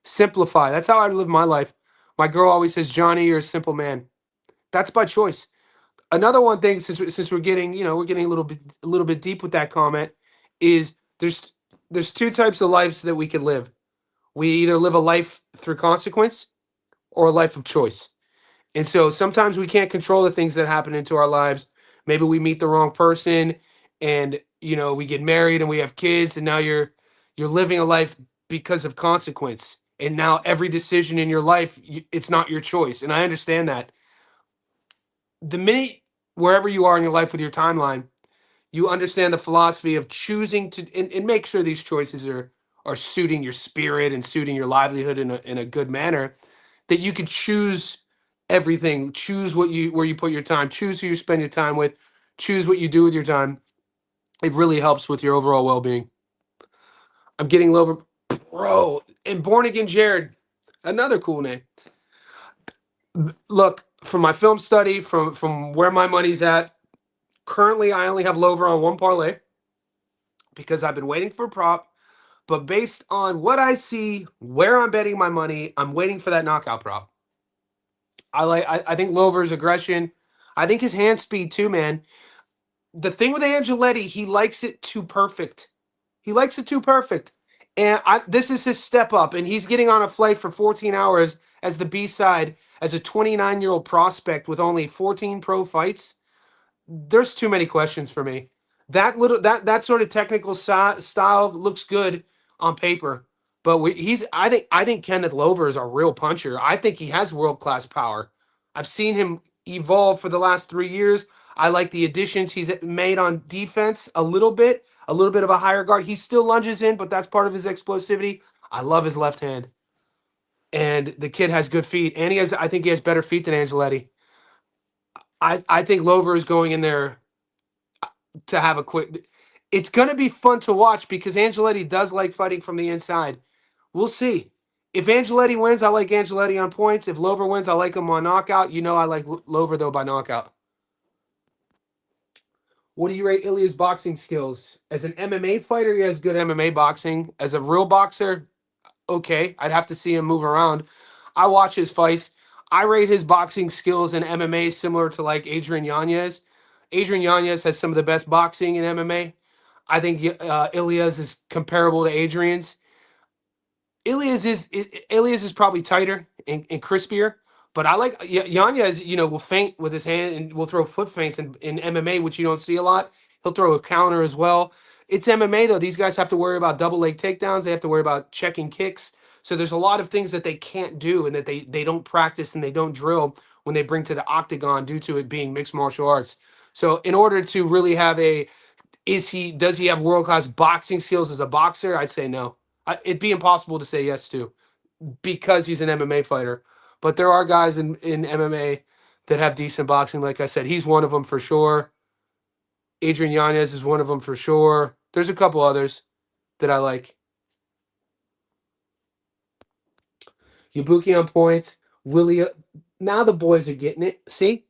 Simplify. That's how I live my life. My girl always says, Johnny, you're a simple man. That's by choice. Another one thing, since we're getting, we're getting a little bit deep with that comment, is there's two types of lives that we can live. We either live a life through consequence or a life of choice. And so sometimes we can't control the things that happen into our lives. Maybe we meet the wrong person, and we get married and we have kids, and now you're living a life because of consequence. And now every decision in your life, it's not your choice. And I understand that. The minute wherever you are in your life with your timeline, you understand the philosophy of choosing to and make sure these choices are suiting your spirit and suiting your livelihood in a good manner, that you could choose everything, choose where you put your time, choose who you spend your time with, choose what you do with your time. It really helps with your overall well-being. I'm getting over, bro, and Born Again Jared, another cool name. Look, from my film study, from where my money's at, currently I only have Lover on one parlay because I've been waiting for a prop. But based on what I see, where I'm betting my money, I'm waiting for that knockout prop. I think Lover's aggression. I think his hand speed too, man. The thing with Angeletti, he likes it too perfect. He likes it too perfect. And this is his step up, and he's getting on a flight for 14 hours as the B-side, as a 29-year-old prospect with only 14 pro fights. There's too many questions for me. That sort of technical style looks good on paper, but I think Kenneth Lover is a real puncher. I think he has world-class power. I've seen him evolve for the last 3 years. I like the additions he's made on defense a little bit of a higher guard. He still lunges in, but that's part of his explosivity. I love his left hand. And the kid has good feet, and I think he has better feet than Angeletti. I think Lover is going in there to have a quick. It's going to be fun to watch because Angeletti does like fighting from the inside. We'll see. If Angeletti wins, I like Angeletti on points. If Lover wins, I like him on knockout. I like Lover, though, by knockout. What do you rate Ilya's boxing skills? As an MMA fighter, he has good MMA boxing. As a real boxer, okay. I'd have to see him move around. I watch his fights. I rate his boxing skills in MMA similar to like Adrian Yanez. Adrian Yanez has some of the best boxing in MMA. I think Ilya's is comparable to Adrian's. Ilias is probably tighter and crispier, but I like Yanez. Will feint with his hand and will throw foot feints in MMA, which you don't see a lot. He'll throw a counter as well. It's MMA though. These guys have to worry about double leg takedowns. They have to worry about checking kicks. So there's a lot of things that they can't do and that they don't practice and they don't drill when they bring to the octagon due to it being mixed martial arts. So in order to really have does he have world-class boxing skills as a boxer? I'd say no. It'd be impossible to say yes to because he's an MMA fighter. But there are guys in MMA that have decent boxing. Like I said, he's one of them for sure. Adrian Yanez is one of them for sure. There's a couple others that I like. Ibuki on points. Willie. Now the boys are getting it. See?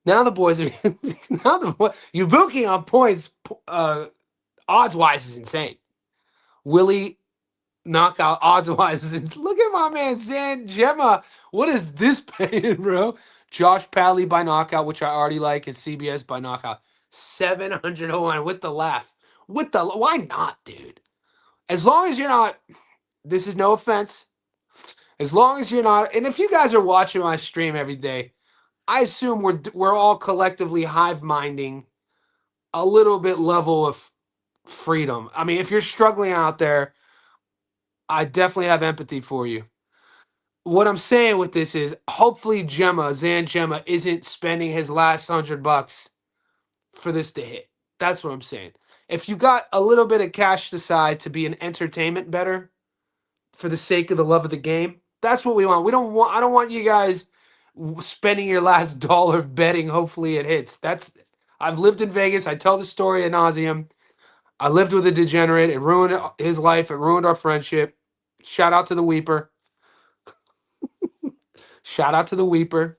Now the boys are. Ibuki on points, odds-wise, is insane. Willie knockout odds wise. Look at my man Zan Gemma. What is this paying, bro? Josh Pally by knockout, which I already like, and CBS by knockout. 701 with the laugh. Why not, dude? As long as you're not, this is no offense. As long as you're not, and if you guys are watching my stream every day, I assume we're all collectively hive minding a little bit level of freedom. I mean, if you're struggling out there, I definitely have empathy for you. What I'm saying with this is hopefully Zan Gemma isn't spending his last $100 for this to hit. That's what I'm saying. If you got a little bit of cash aside to be an entertainment bettor for the sake of the love of the game, that's what we want. I don't want you guys spending your last dollar betting. Hopefully it hits. I've lived in Vegas. I tell the story ad nauseum. I lived with a degenerate. It ruined his life. It ruined our friendship. Shout out to the Weeper. Shout out to the Weeper.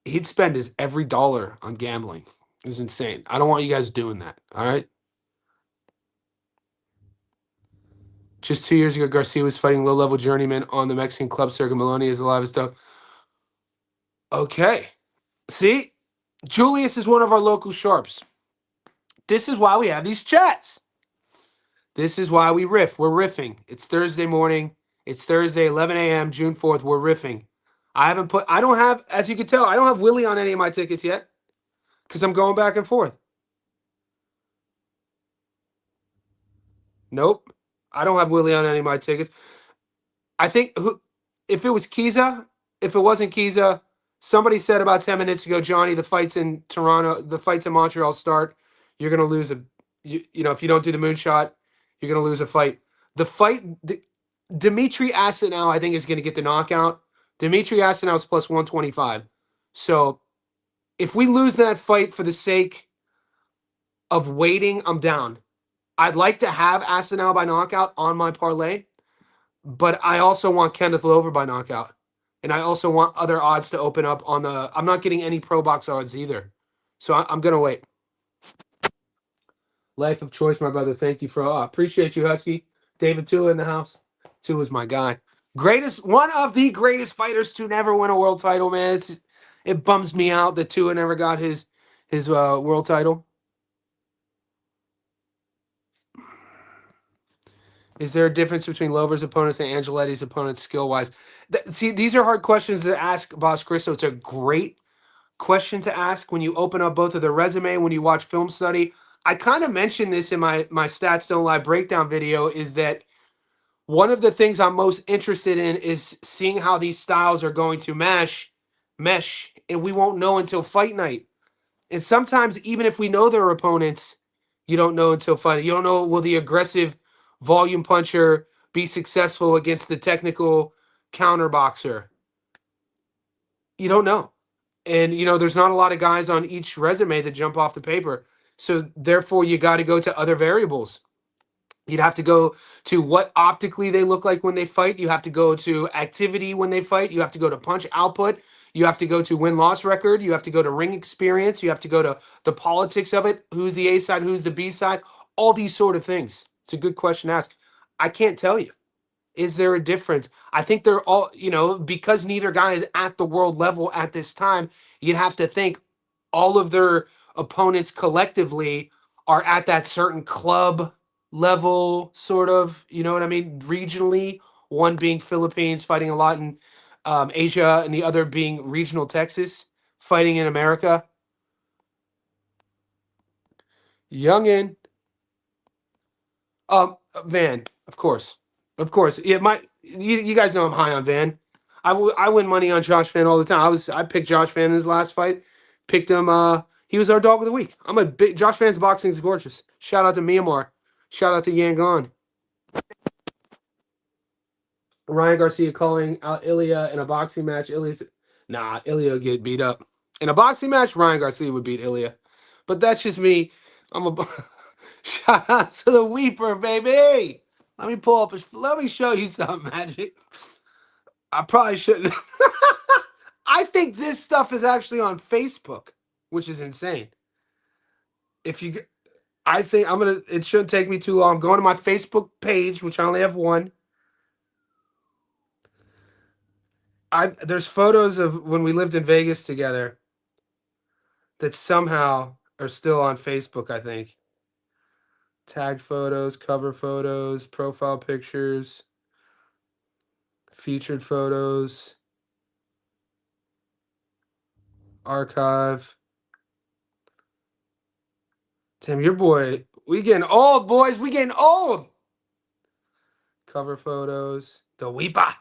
He'd spend his every dollar on gambling. It was insane. I don't want you guys doing that. All right. Just 2 years ago, Garcia was fighting low-level journeyman on the Mexican club circuit. Maloney is alive as stuff. Okay. See? Julius is one of our local sharps. This is why we have these chats. This is why we riff. We're riffing. It's Thursday morning. It's Thursday, 11 a.m., June 4th. We're riffing. I don't have, as you can tell, I don't have Willie on any of my tickets yet because I'm going back and forth. Nope. I don't have Willie on any of my tickets. I think if it was Kiza, if it wasn't Kiza, somebody said about 10 minutes ago, Johnny, the fights in Toronto, the fights in Montreal start. You're going to lose if you don't do the moonshot, you're going to lose a fight. Dimitri Asinau, I think, is going to get the knockout. Dimitri Asinau is plus 125. So if we lose that fight for the sake of waiting, I'm down. I'd like to have Asinau by knockout on my parlay, but I also want Kenneth Lover by knockout. And I also want other odds to open up on the... I'm not getting any ProBox odds either. So I'm going to wait. Life of choice, my brother. Thank you for... appreciate you, Husky. David Tua in the house. Tua is my guy. One of the greatest fighters to never win a world title, man. It bums me out that Tua never got his world title. Is there a difference between Lover's opponents and Angeletti's opponents skill-wise? See, these are hard questions to ask, Boss Chris, so it's a great question to ask when you open up both of their resume, when you watch film study. I kind of mentioned this in my Stats Don't Lie breakdown video, is that one of the things I'm most interested in is seeing how these styles are going to mesh, and we won't know until fight night. And sometimes, even if we know their opponents, you don't know until fight night. You don't know, will the aggressive volume puncher be successful against the technical counter boxer? You don't know. And, there's not a lot of guys on each resume that jump off the paper. So, therefore, you got to go to other variables. You'd have to go to what optically they look like when they fight. You have to go to activity when they fight. You have to go to punch output. You have to go to win-loss record. You have to go to ring experience. You have to go to the politics of it. Who's the A side? Who's the B side? All these sort of things. It's a good question to ask. I can't tell you. Is there a difference? I think they're all, because neither guy is at the world level at this time, you'd have to think all of their opponents collectively are at that certain club level, sort of, you know what I mean? Regionally, one being Philippines, fighting a lot in Asia, and the other being regional Texas, fighting in America. Youngin. Van, of course. Of course. Yeah, you guys know I'm high on Van. I win money on Josh Van all the time. I picked Josh Van in his last fight. Picked him, he was our dog of the week. I'm a big Josh Van's boxing is gorgeous. Shout out to Myanmar. Shout out to Yangon. Ryan Garcia calling out Ilya in a boxing match. Ilya would get beat up. In a boxing match, Ryan Garcia would beat Ilya. But that's just me. Shout out to the Weeper, baby. Let me show you something, Magic. I probably shouldn't. I think this stuff is actually on Facebook, which is insane. I think it shouldn't take me too long. I'm going to my Facebook page, which I only have one. There's photos of when we lived in Vegas together that somehow are still on Facebook, I think. Tag photos, cover photos, profile pictures, featured photos, archive. Tim, your boy, we getting old, boys. We getting old. Cover photos. The Weepa.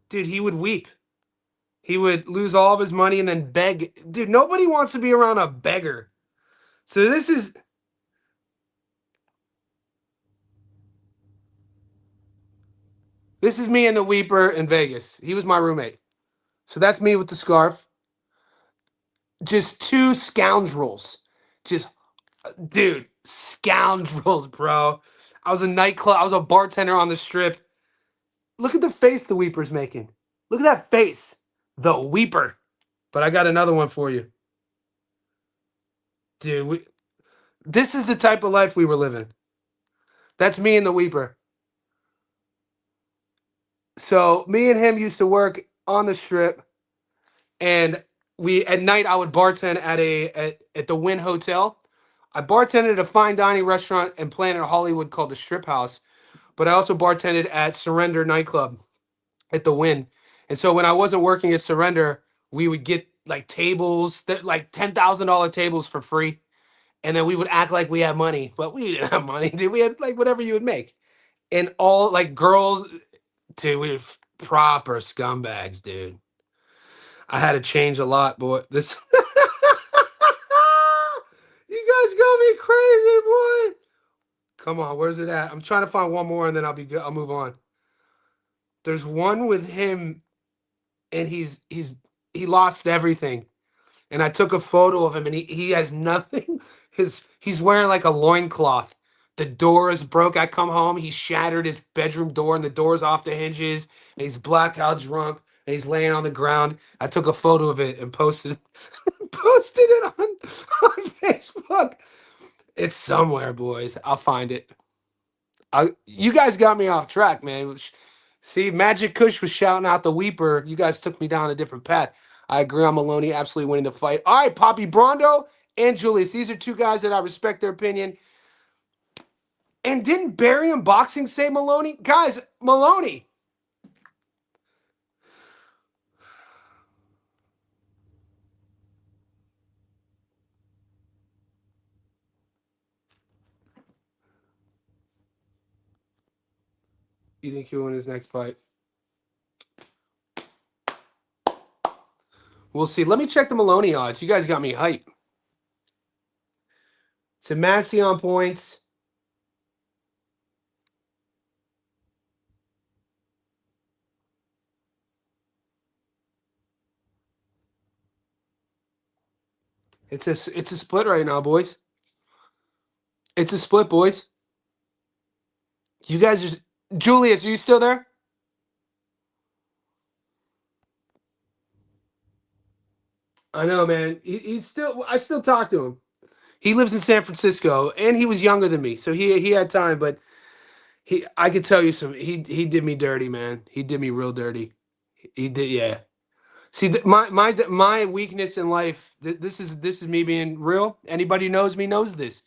Dude, he would weep. He would lose all of his money and then beg. Dude, nobody wants to be around a beggar. So this is me and the Weeper in Vegas. He was my roommate. So that's me with the scarf. Just two scoundrels. Just, dude, scoundrels, bro. I was a bartender on the strip. Look at the face the Weeper's making. Look at that face. The Weeper. But I got another one for you. Dude, this is the type of life we were living. That's me and the Weeper. So me and him used to work on the strip, and at night I would bartend at the Wynn Hotel. I bartended at a fine dining restaurant in Planet Hollywood called the Strip House, but I also bartended at Surrender nightclub at the Wynn. And so when I wasn't working at Surrender, we would get like tables that like $10,000 tables for free. And then we would act like we had money, but we didn't have money, dude. We had like whatever you would make. And all like girls, dude, we were proper scumbags, dude. I had to change a lot, boy. This you guys got me crazy, boy. Come on, where's it at? I'm trying to find one more and then I'll be good. I'll move on. There's one with him and he lost everything. And I took a photo of him and he has nothing. He's wearing like a loincloth. The door is broke. I come home, he shattered his bedroom door and the door's off the hinges, and he's blackout drunk and he's laying on the ground. I took a photo of it and posted it on Facebook. It's somewhere, boys. I'll find it. You guys got me off track, man. See, Magic Kush was shouting out the Weeper. You guys took me down a different path. I agree on Maloney absolutely winning the fight. All right, Poppy Brondo and Julius. These are two guys that I respect their opinion. And didn't Barry in Boxing say Maloney? Guys, Maloney. You think he'll win his next fight? We'll see. Let me check the Maloney odds. You guys got me hype. So Massey on points. It's a split right now, boys. It's a split, boys. You guys are... Julius, are you still there? I know, man. He's still... I still talk to him. He lives in San Francisco, and he was younger than me, so he had time, but I could tell you he did me dirty, man. He did me real dirty. He did, yeah. See, my weakness in life, this is me being real. Anybody who knows me knows this.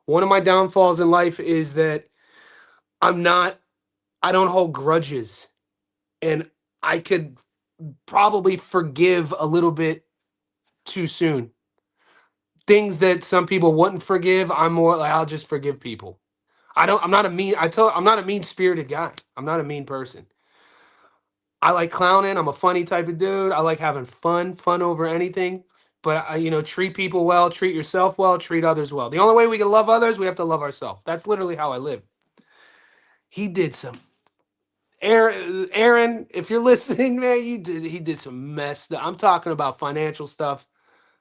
One of my downfalls in life is that I don't hold grudges. And I could probably forgive a little bit too soon. Things that some people wouldn't forgive, I'm more like, I'll just forgive people. I'm not a mean-spirited guy. I'm not a mean person. I like clowning. I'm a funny type of dude. I like having fun over anything. But treat people well, treat yourself well, treat others well. The only way we can love others, we have to love ourselves. That's literally how I live. He did some... Aaron, if you're listening, man, he did some mess. I'm talking about financial stuff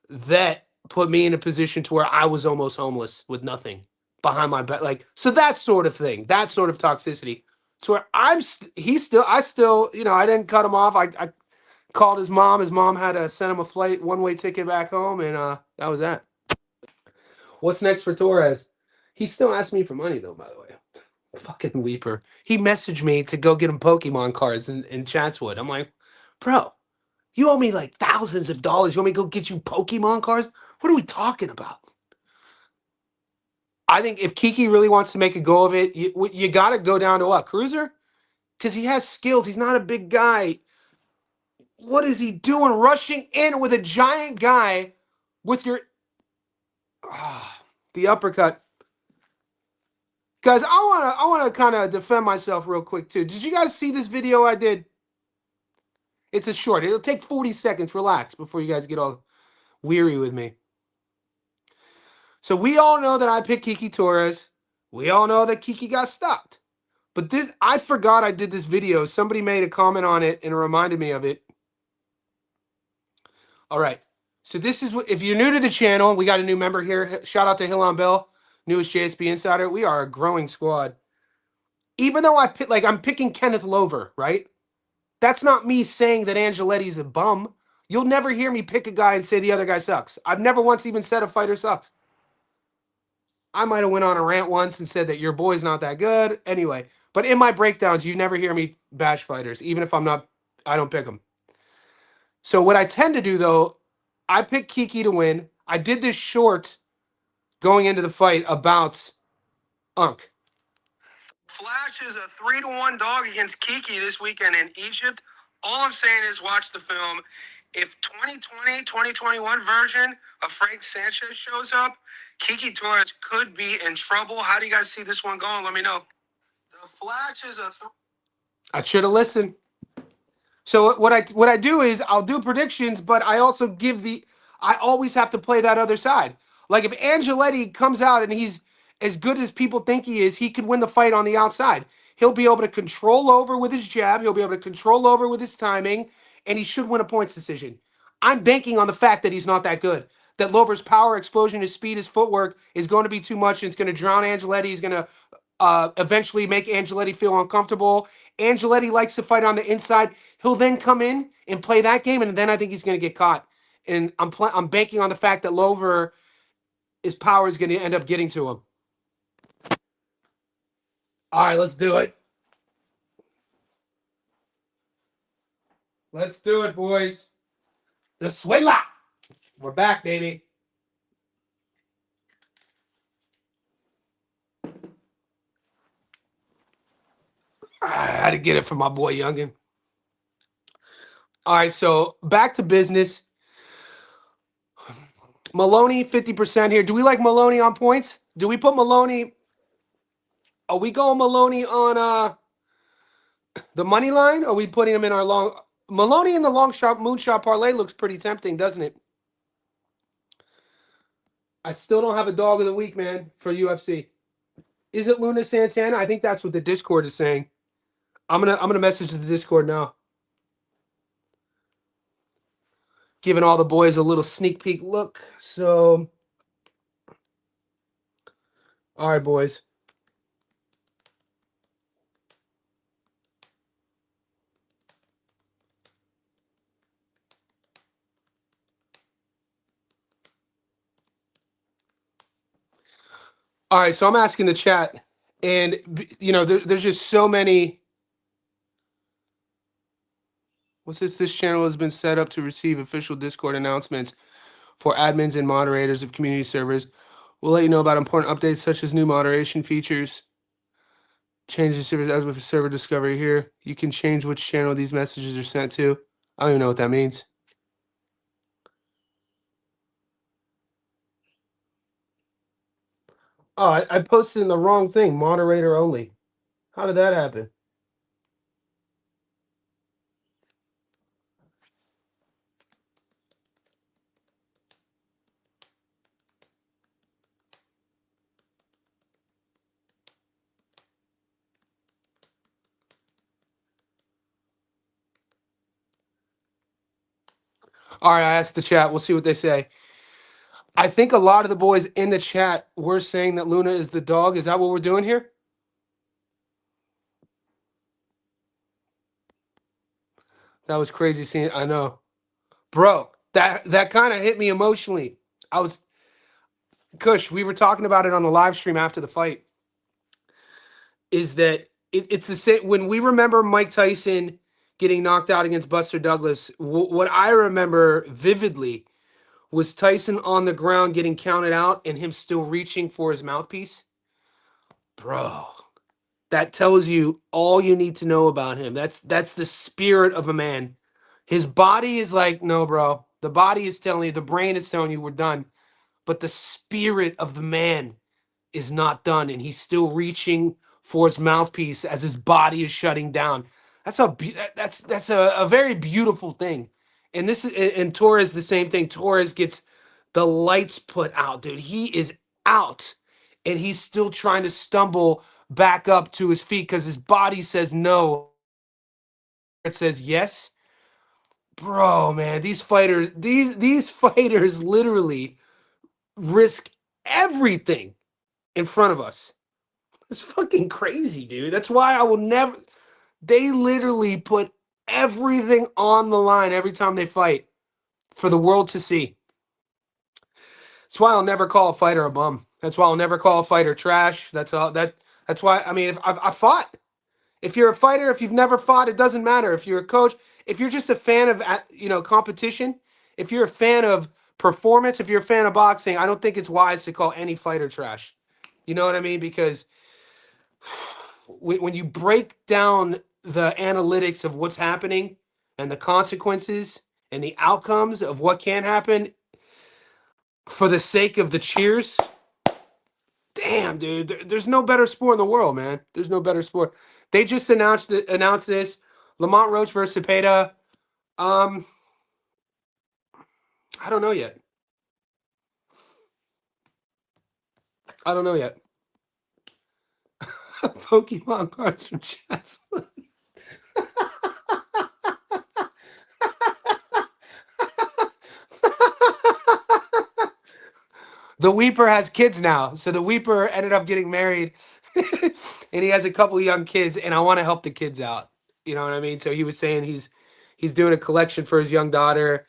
that put me in a position to where I was almost homeless with nothing behind my back. Like, so that sort of thing, that sort of toxicity. To where I still, I didn't cut him off. I Called his mom. His mom had to send him a flight, one-way ticket back home, and that was that. What's next for Torres? He still asks me for money, though, by the way. Fucking weeper. He messaged me to go get him Pokemon cards in Chatswood. I'm like, bro, you owe me like thousands of dollars. You want me to go get you Pokemon cards? What are we talking about? I think if Kiki really wants to make a go of it, you got to go down to what? Cruiser? Because he has skills. He's not a big guy. What is he doing? Rushing in with a giant guy with your... the uppercut. Guys, I wanna kind of defend myself real quick, too. Did you guys see this video I did? It's a short. It'll take 40 seconds. Relax before you guys get all weary with me. So we all know that I picked Kiki Torres. We all know that Kiki got stopped. But this, I forgot I did this video. Somebody made a comment on it and it reminded me of it. All right. So this is what, if you're new to the channel, we got a new member here. Shout out to Hilon Bell, newest JSB Insider. We are a growing squad. Even though I'm picking Kenneth Lover, right? That's not me saying that Angeletti's a bum. You'll never hear me pick a guy and say the other guy sucks. I've never once even said a fighter sucks. I might have went on a rant once and said that your boy's not that good. Anyway, but in my breakdowns, you never hear me bash fighters, even if I don't pick them. So what I tend to do, though, I pick Kiki to win. I did this short going into the fight about Unk. Flash is a 3-1 dog against Kiki this weekend in Egypt. All I'm saying is watch the film. If 2020-2021 version of Frank Sanchez shows up, Kiki Torres could be in trouble. How do you guys see this one going? Let me know. The Flash is a... I should have listened. So what I do is I'll do predictions, but I also give I always have to play that other side. Like if Angeletti comes out and he's as good as people think he is, he could win the fight on the outside. He'll be able to control over with his jab. He'll be able to control over with his timing, and he should win a points decision. I'm banking on the fact that he's not that good. That Lover's power, explosion, his speed, his footwork is going to be too much, and it's going to drown Angeletti. He's going to eventually make Angeletti feel uncomfortable. Angeletti likes to fight on the inside. He'll then come in and play that game, and then I think he's going to get caught. And I'm banking on the fact that Lover, his power is going to end up getting to him. All right, let's do it. Let's do it, boys. The Switla. We're back, baby. I had to get it from my boy Youngin. All right, so back to business. Maloney, 50% here. Do we like Maloney on points? Do we put Maloney... Are we going Maloney on the money line? Or are we putting him in our long... Maloney in the long shot, moonshot parlay looks pretty tempting, doesn't it? I still don't have a dog of the week, man, for UFC. Is it Luna Santana? I think that's what the Discord is saying. I'm gonna message the Discord now. Giving all the boys a little sneak peek look. So, all right, boys. All right, so I'm asking the chat, and you know, there's just so many. What's this? This channel has been set up to receive official Discord announcements for admins and moderators of community servers. We'll let you know about important updates such as new moderation features, changes to servers as with server discovery here. You can change which channel these messages are sent to. I don't even know what that means. Oh, I posted in the wrong thing. Moderator only. How did that happen? All right, I asked the chat. We'll see what they say. I think a lot of the boys in the chat were saying that Luna is the dog. Is that what we're doing here? That was crazy seeing. I know, bro. That kind of hit me emotionally. I was Kush. We were talking about it on the live stream after the fight. Is that it's the same when we remember Mike Tyson getting knocked out against Buster Douglas. What I remember vividly was Tyson on the ground getting counted out and him still reaching for his mouthpiece. Bro, that tells you all you need to know about him. That's the spirit of a man. His body is like, no, bro. The body is telling you, the brain is telling you we're done. But the spirit of the man is not done, and he's still reaching for his mouthpiece as his body is shutting down. That's a very beautiful thing. And this is and Torres the same thing. Torres gets the lights put out, dude. He is out, and he's still trying to stumble back up to his feet because his body says no. It says yes. Bro, man, these fighters literally risk everything in front of us. It's fucking crazy, dude. That's why I will never. They literally put everything on the line every time they fight for the world to see. That's why I'll never call a fighter a bum. That's why I'll never call a fighter trash. That's all. That's why. I mean, if I fought, if you're a fighter, if you've never fought, it doesn't matter. If you're a coach, if you're just a fan of competition, if you're a fan of performance, if you're a fan of boxing, I don't think it's wise to call any fighter trash. You know what I mean? Because when you break down the analytics of what's happening and the consequences and the outcomes of what can happen for the sake of the cheers, damn, dude, there's no better sport in the world, man. There's no better sport. They just announced this Lamont Roach versus Cepeda. I don't know yet. Pokemon cards from chess. The Weeper has kids now. So the Weeper ended up getting married and he has a couple of young kids, and I want to help the kids out. You know what I mean? So he was saying he's doing a collection for his young daughter,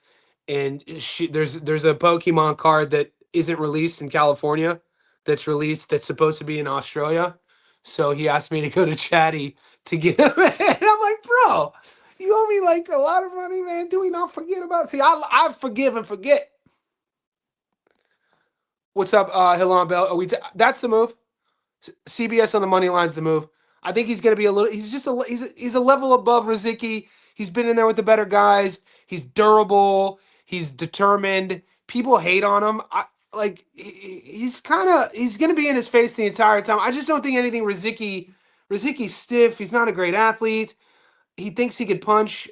and there's a Pokemon card that isn't released in California that's released that's supposed to be in Australia. So he asked me to go to Chatty to get him. And I'm like, bro, you owe me like a lot of money, man. Do we not forget about it? See, I forgive and forget. What's up, Hilon Bell? That's the move. CBS on the money line's the move. I think he's going to be a little. He's a level above Rizicki. He's been in there with the better guys. He's durable. He's determined. People hate on him. He's going to be in his face the entire time. I just don't think anything Rizicki's stiff. He's not a great athlete. He thinks he could punch.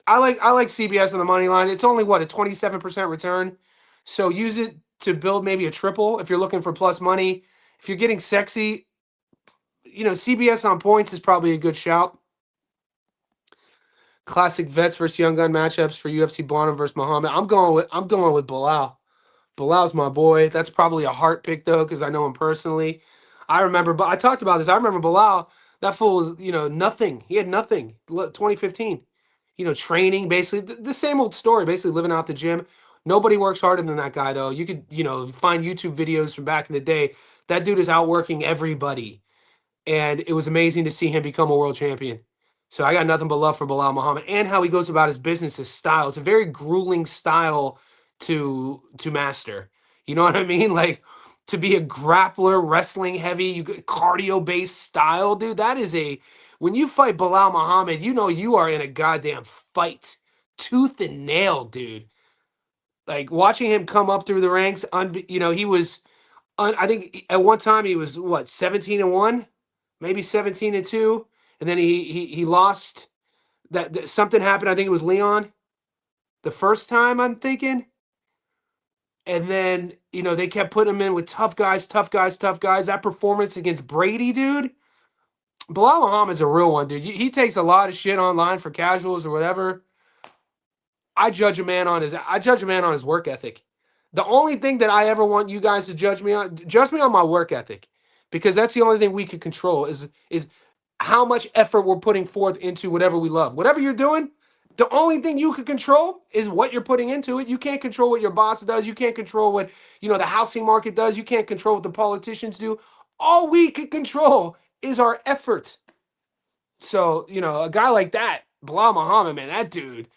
I like CBS on the money line. It's only what, a 27% return. So use it to build maybe a triple if you're looking for plus money. If you're getting sexy, CBS on points is probably a good shout. Classic vets versus young gun matchups for UFC Bonham versus Muhammad. I'm going with Bilal. Bilal's my boy. That's probably a heart pick though, because I know him personally. I talked about this. I remember Bilal. That fool was, nothing. He had nothing. 2015. Training basically the same old story. Basically living out the gym. Nobody works harder than that guy though. You could, find YouTube videos from back in the day. That dude is outworking everybody. And it was amazing to see him become a world champion. So I got nothing but love for Bilal Muhammad and how he goes about his business, his style. It's a very grueling style to master. You know what I mean? Like, to be a grappler, wrestling heavy, cardio-based style, dude, when you fight Bilal Muhammad, you are in a goddamn fight. Tooth and nail, dude. Like, watching him come up through the ranks, he was, I think at one time he was, 17-1? Maybe 17-2, and then he lost. That something happened. I think it was Leon, the first time I'm thinking, and then they kept putting him in with tough guys. That performance against Brady, dude. Bilal Muhammad's a real one, dude. He takes a lot of shit online for casuals or whatever. I judge a man on his work ethic. The only thing that I ever want you guys to judge me on my work ethic. Because that's the only thing we can control is how much effort we're putting forth into whatever we love. Whatever you're doing, The only thing you can control is what you're putting into it. You can't control what your boss does. You can't control what, the housing market does. You can't control what the politicians do. All we can control is our effort. So, a guy like that, Bilal Muhammad, man, that dude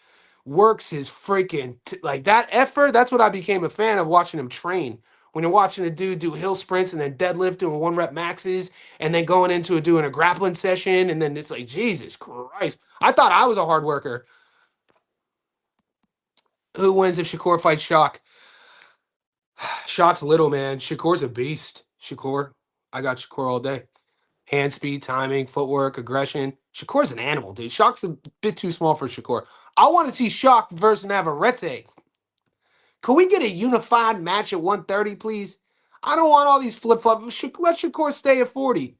works his freaking like that effort. That's what I became a fan of, watching him train. When you're watching the dude do hill sprints and then deadlift doing 1 rep maxes and then going into doing a grappling session, and then it's like, Jesus Christ. I thought I was a hard worker. Who wins if Shakur fights Shock? Shock's little, man. Shakur's a beast. Shakur. I got Shakur all day. Hand speed, timing, footwork, aggression. Shakur's an animal, dude. Shock's a bit too small for Shakur. I want to see Shock versus Navarrete. Can we get a unified match at 130, please? I don't want all these flip-flops. Let Shakur stay at 40.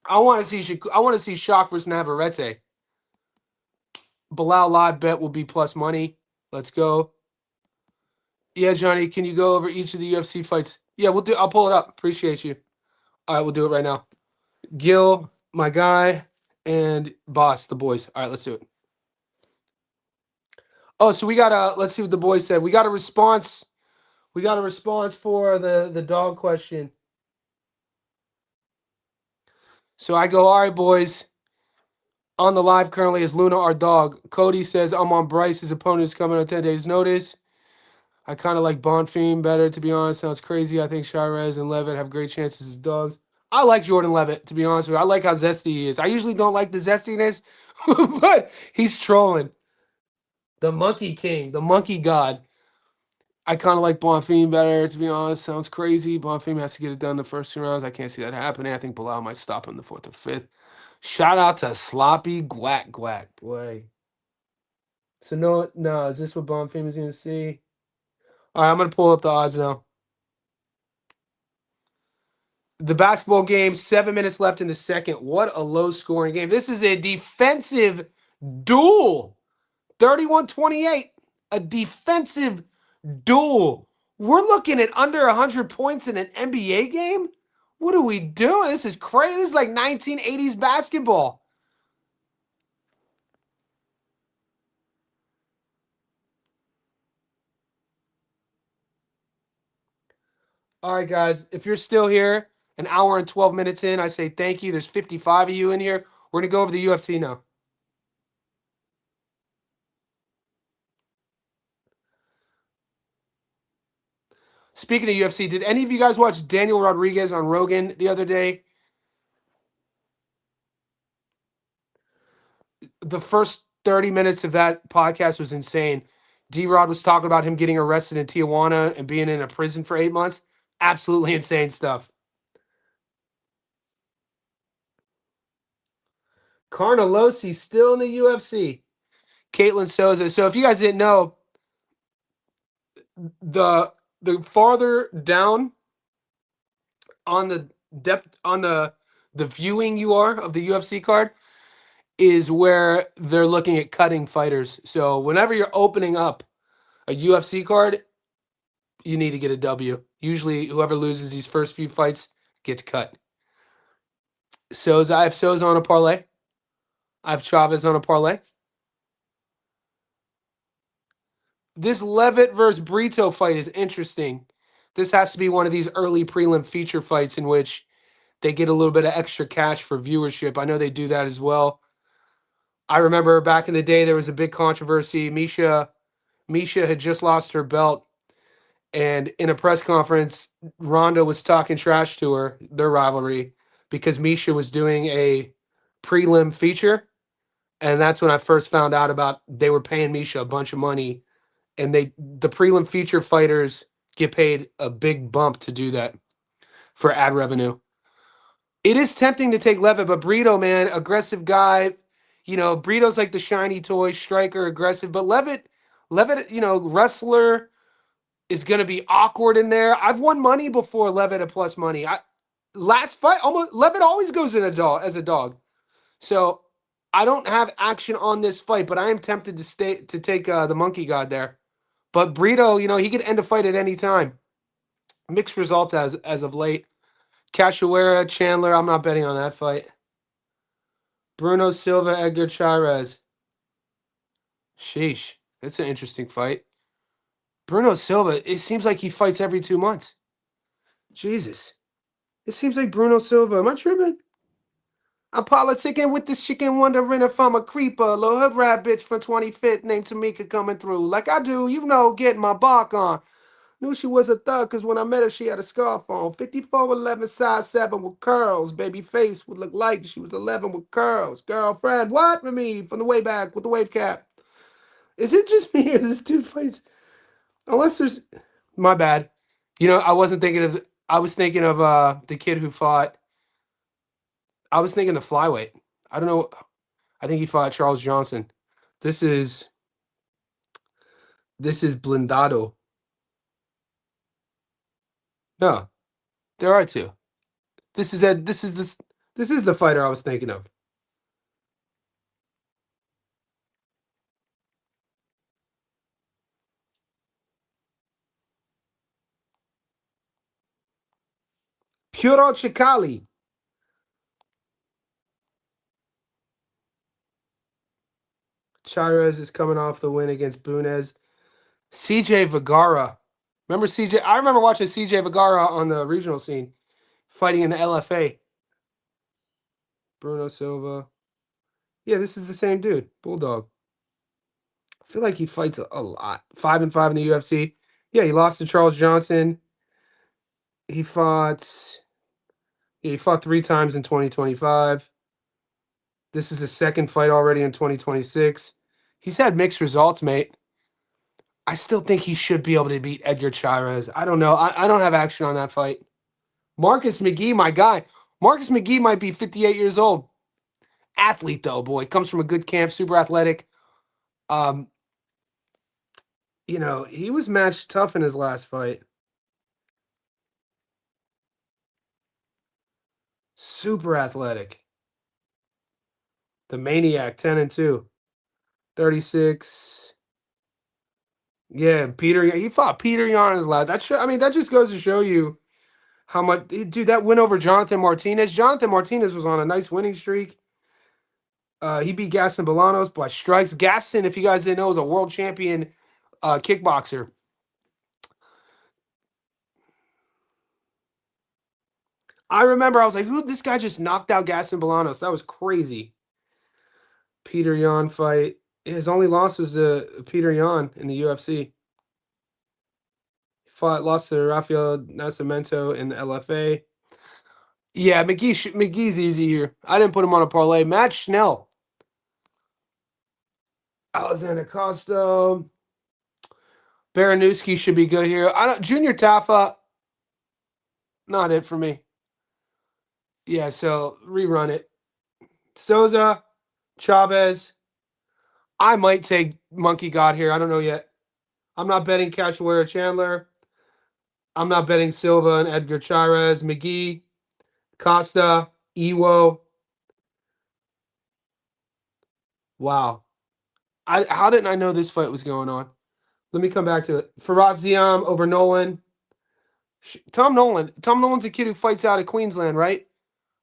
I want to see Shock versus Navarrete. Bilal live bet will be plus money. Let's go. Yeah, Johnny, can you go over each of the UFC fights? Yeah, we'll do. I'll pull it up. Appreciate you. All right, we'll do it right now. Gil, my guy, and Boss, the boys. All right, let's do it. Oh, so we got let's see what the boys said. We got a response. We got a response for the dog question. So I go, all right, boys. On the live currently is Luna, our dog. Cody says, I'm on Bryce. His opponent is coming on 10 days' notice. I kind of like Bonfim better, to be honest. Sounds crazy. I think Shirez and Levitt have great chances as dogs. I like Jordan Levitt, to be honest with you. I like how zesty he is. I usually don't like the zestiness, but he's trolling. The Monkey King, the Monkey God. I kind of like Bonfim better, to be honest. Sounds crazy. Bonfim has to get it done the first 2 rounds. I can't see that happening. I think Bilal might stop him the 4th or 5th. Shout out to Sloppy Guac Guac, boy. So no, is this what Bonfim is going to see? All right, I'm going to pull up the odds now. The basketball game, 7 minutes left in the second. What a low-scoring game. This is a defensive duel. 31-28. A defensive duel. We're looking at under 100 points in an NBA game? What are we doing? This is crazy. This is like 1980s basketball. All right, guys. If you're still here, an hour and 12 minutes in, I say thank you. There's 55 of you in here. We're going to go over the UFC now. Speaking of UFC, did any of you guys watch Daniel Rodriguez on Rogan the other day? The first 30 minutes of that podcast was insane. D-Rod was talking about him getting arrested in Tijuana and being in a prison for 8 months. Absolutely insane stuff. Carnelossi still in the UFC. Caitlin Souza. So if you guys didn't know, the farther down on the depth on the viewing you are of the UFC card is where they're looking at cutting fighters. So whenever you're opening up a UFC card, you need to get a W. Usually whoever loses these first few fights gets cut. Souza, I have Souza on a parlay. I have Chavez on a parlay. This Levitt versus Brito fight is interesting. This has to be one of these early prelim feature fights in which they get a little bit of extra cash for viewership. I know they do that as well. I remember back in the day, there was a big controversy. Misha had just lost her belt. And in a press conference, Ronda was talking trash to her, their rivalry, because Misha was doing a prelim feature. And that's when I first found out about they were paying Misha a bunch of money. And the prelim feature fighters get paid a big bump to do that for ad revenue. It is tempting to take Levitt, but Brito, man, aggressive guy. Brito's like the shiny toy, striker, aggressive. But Levitt, wrestler is going to be awkward in there. I've won money before Levitt at plus money. Last fight, Levitt always goes in as a dog. So I don't have action on this fight, but I am tempted to take the monkey god there. But Brito, he could end a fight at any time. Mixed results as of late. Cachoeira, Chandler, I'm not betting on that fight. Bruno Silva, Edgar Chairez. Sheesh. That's an interesting fight. Bruno Silva, it seems like he fights every 2 months. Jesus. It seems like Bruno Silva. Am I tripping? I'm politicking with this chicken, wondering if I'm a creeper. Little hood rat bitch from 25th named Tamika coming through. Like I do, getting my bark on. Knew she was a thug because when I met her, she had a scarf on. 54'11", size 7 with curls. Baby face would look like she was 11 with curls. Girlfriend, what with me from the way back with the wave cap? Is it just me or this dude fights? Unless there's... My bad. I wasn't thinking of... I was thinking of the kid who fought... I was thinking the flyweight. I don't know. I think he fought Charles Johnson. This is Blindado. No, there are two. This is the fighter I was thinking of. Puro Chikali. Chairez is coming off the win against Bunez. CJ Vergara. Remember CJ? I remember watching CJ Vergara on the regional scene, fighting in the LFA. Bruno Silva. Yeah, this is the same dude. Bulldog. I feel like he fights a lot. 5-5 in the UFC. Yeah, he lost to Charles Johnson. He fought 3 times in 2025. This is his second fight already in 2026. He's had mixed results, mate. I still think he should be able to beat Edgar Chairez. I don't know. I don't have action on that fight. Marcus McGee, my guy. Marcus McGee might be 58 years old. Athlete, though, boy. Comes from a good camp, super athletic. He was matched tough in his last fight. Super athletic. The Maniac, 10-2. 36. Yeah, he fought Peter Yan in his last. That just goes to show you how much, dude, that win over Jonathan Martinez. Jonathan Martinez was on a nice winning streak. He beat Gaston Bolanos by strikes. Gaston, if you guys didn't know, is a world champion kickboxer. I remember I was like, this guy just knocked out Gaston Bolanos. That was crazy. Peter Yan fight. His only loss was to Peter Yan in the UFC. Lost to Rafael Nascimento in the LFA. Yeah, McGee's easy here. I didn't put him on a parlay. Matt Schnell. Alexander Costa. Baranowski should be good here. Junior Tafa, not it for me. Yeah, so rerun it. Souza, Chavez. I might take Monkey God here. I don't know yet. I'm not betting Cachoeira Chandler. I'm not betting Silva and Edgar Chairez. McGee, Costa, Iwo. Wow. How didn't I know this fight was going on? Let me come back to it. Faraz Ziam over Nolan. Tom Nolan's a kid who fights out of Queensland, right?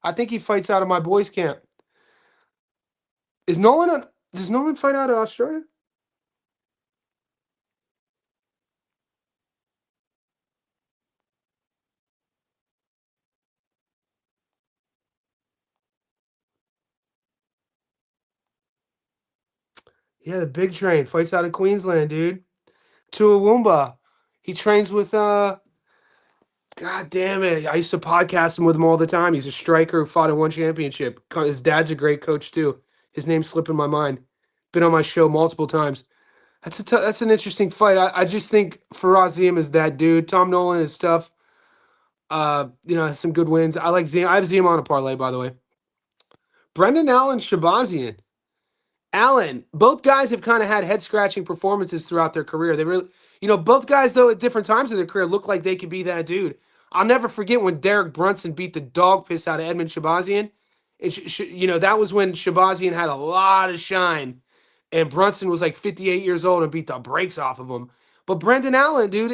I think he fights out of my boys' camp. Does Nolan fight out of Australia? Yeah, the big train fights out of Queensland, dude. Tuawumba. He trains with God damn it. I used to podcast him with him all the time. He's a striker who fought in one championship. His dad's a great coach too. His name's slipping my mind. Been on my show multiple times. That's an interesting fight. I just think Faraz Ziam is that dude. Tom Nolan is tough. Has some good wins. I like Ziam. I have Ziam on a parlay, by the way. Brendan Allen, Shabazian. Allen, both guys have kind of had head-scratching performances throughout their career. They really, both guys, though, at different times of their career look like they could be that dude. I'll never forget when Derek Brunson beat the dog piss out of Edmund Shabazian. That was when Shabazian had a lot of shine, and Brunson was like 58 years old and beat the brakes off of him. But Brendan Allen, dude,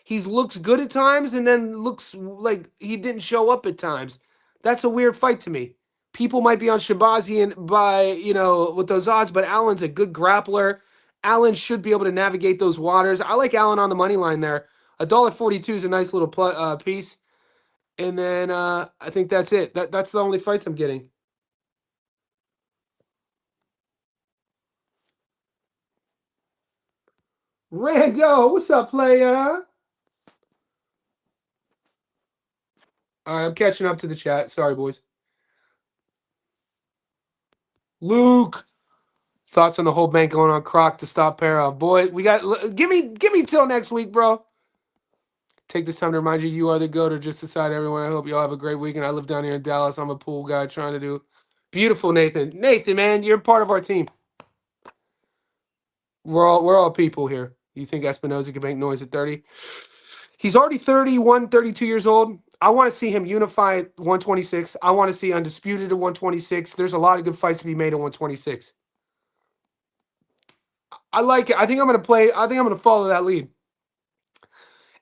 he's looked good at times and then looks like he didn't show up at times. That's a weird fight to me. people might be on Shabazi and with those odds, but Allen's a good grappler. Allen should be able to navigate those waters. I like Allen on the money line there. $1.42 is a nice little piece. And then I think that's it. That's the only fights I'm getting. Rando, what's up, player? All right, I'm catching up to the chat. Sorry, boys. Luke, thoughts on the whole bank going on Croc to stop Para? Boy, we got give me till next week, bro. Take this time to remind you are the GOAT or just decide everyone. I hope you all have a great weekend. I live down here in Dallas. I'm a pool guy trying to do beautiful, Nathan. Nathan, man, you're part of our team. We're all people here. You think Espinoza can make noise at 30? He's already 31, 32 years old. I want to see him unify at 126. I want to see undisputed at 126. There's a lot of good fights to be made at 126. I like it. I think I'm going to follow that lead.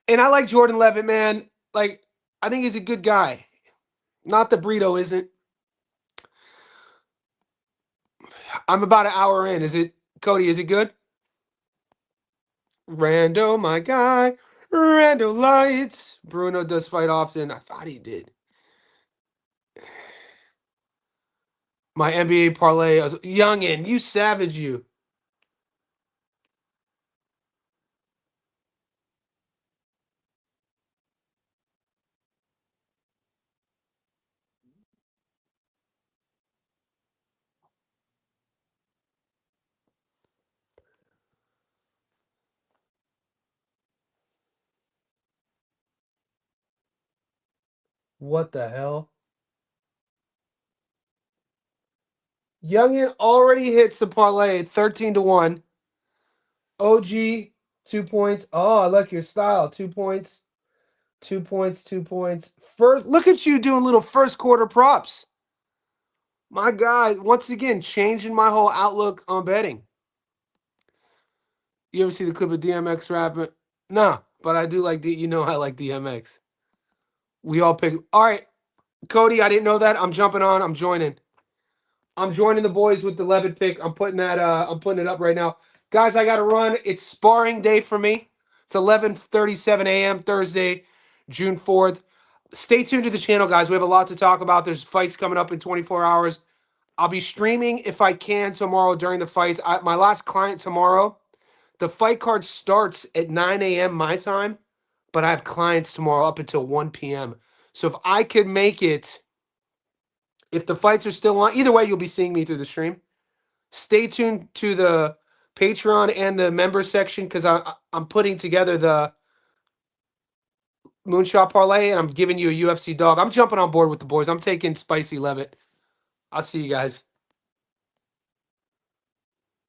And I like Jordan Levitt, man. Like, I think he's a good guy. Not that Brito isn't. I'm about an hour in. Cody, is it good? Rando, my guy. Rando Lights. Bruno does fight often. I thought he did. My NBA parlay. Youngin, you savage, you. What the hell? Youngin already hits the parlay 13-1. OG, 2 points. Oh, I like your style. 2 points. 2 points, 2 points. First, look at you doing little first quarter props. My God, once again, changing my whole outlook on betting. You ever see the clip of DMX rapping? No, but I do like I like DMX. We all pick. All right, Cody, I didn't know that. I'm jumping on. I'm joining. I'm joining the boys with the Levitt pick. I'm putting it up right now. Guys, I got to run. It's sparring day for me. It's 11:37 a.m. Thursday, June 4th. Stay tuned to the channel, guys. We have a lot to talk about. There's fights coming up in 24 hours. I'll be streaming if I can tomorrow during the fights. My last client tomorrow. The fight card starts at 9 a.m. my time, but I have clients tomorrow up until 1 p.m. So if I could make it, if the fights are still on, either way, you'll be seeing me through the stream. Stay tuned to the Patreon and the member section because I'm putting together the Moonshot Parlay and I'm giving you a UFC dog. I'm jumping on board with the boys. I'm taking Spicy Levitt. I'll see you guys.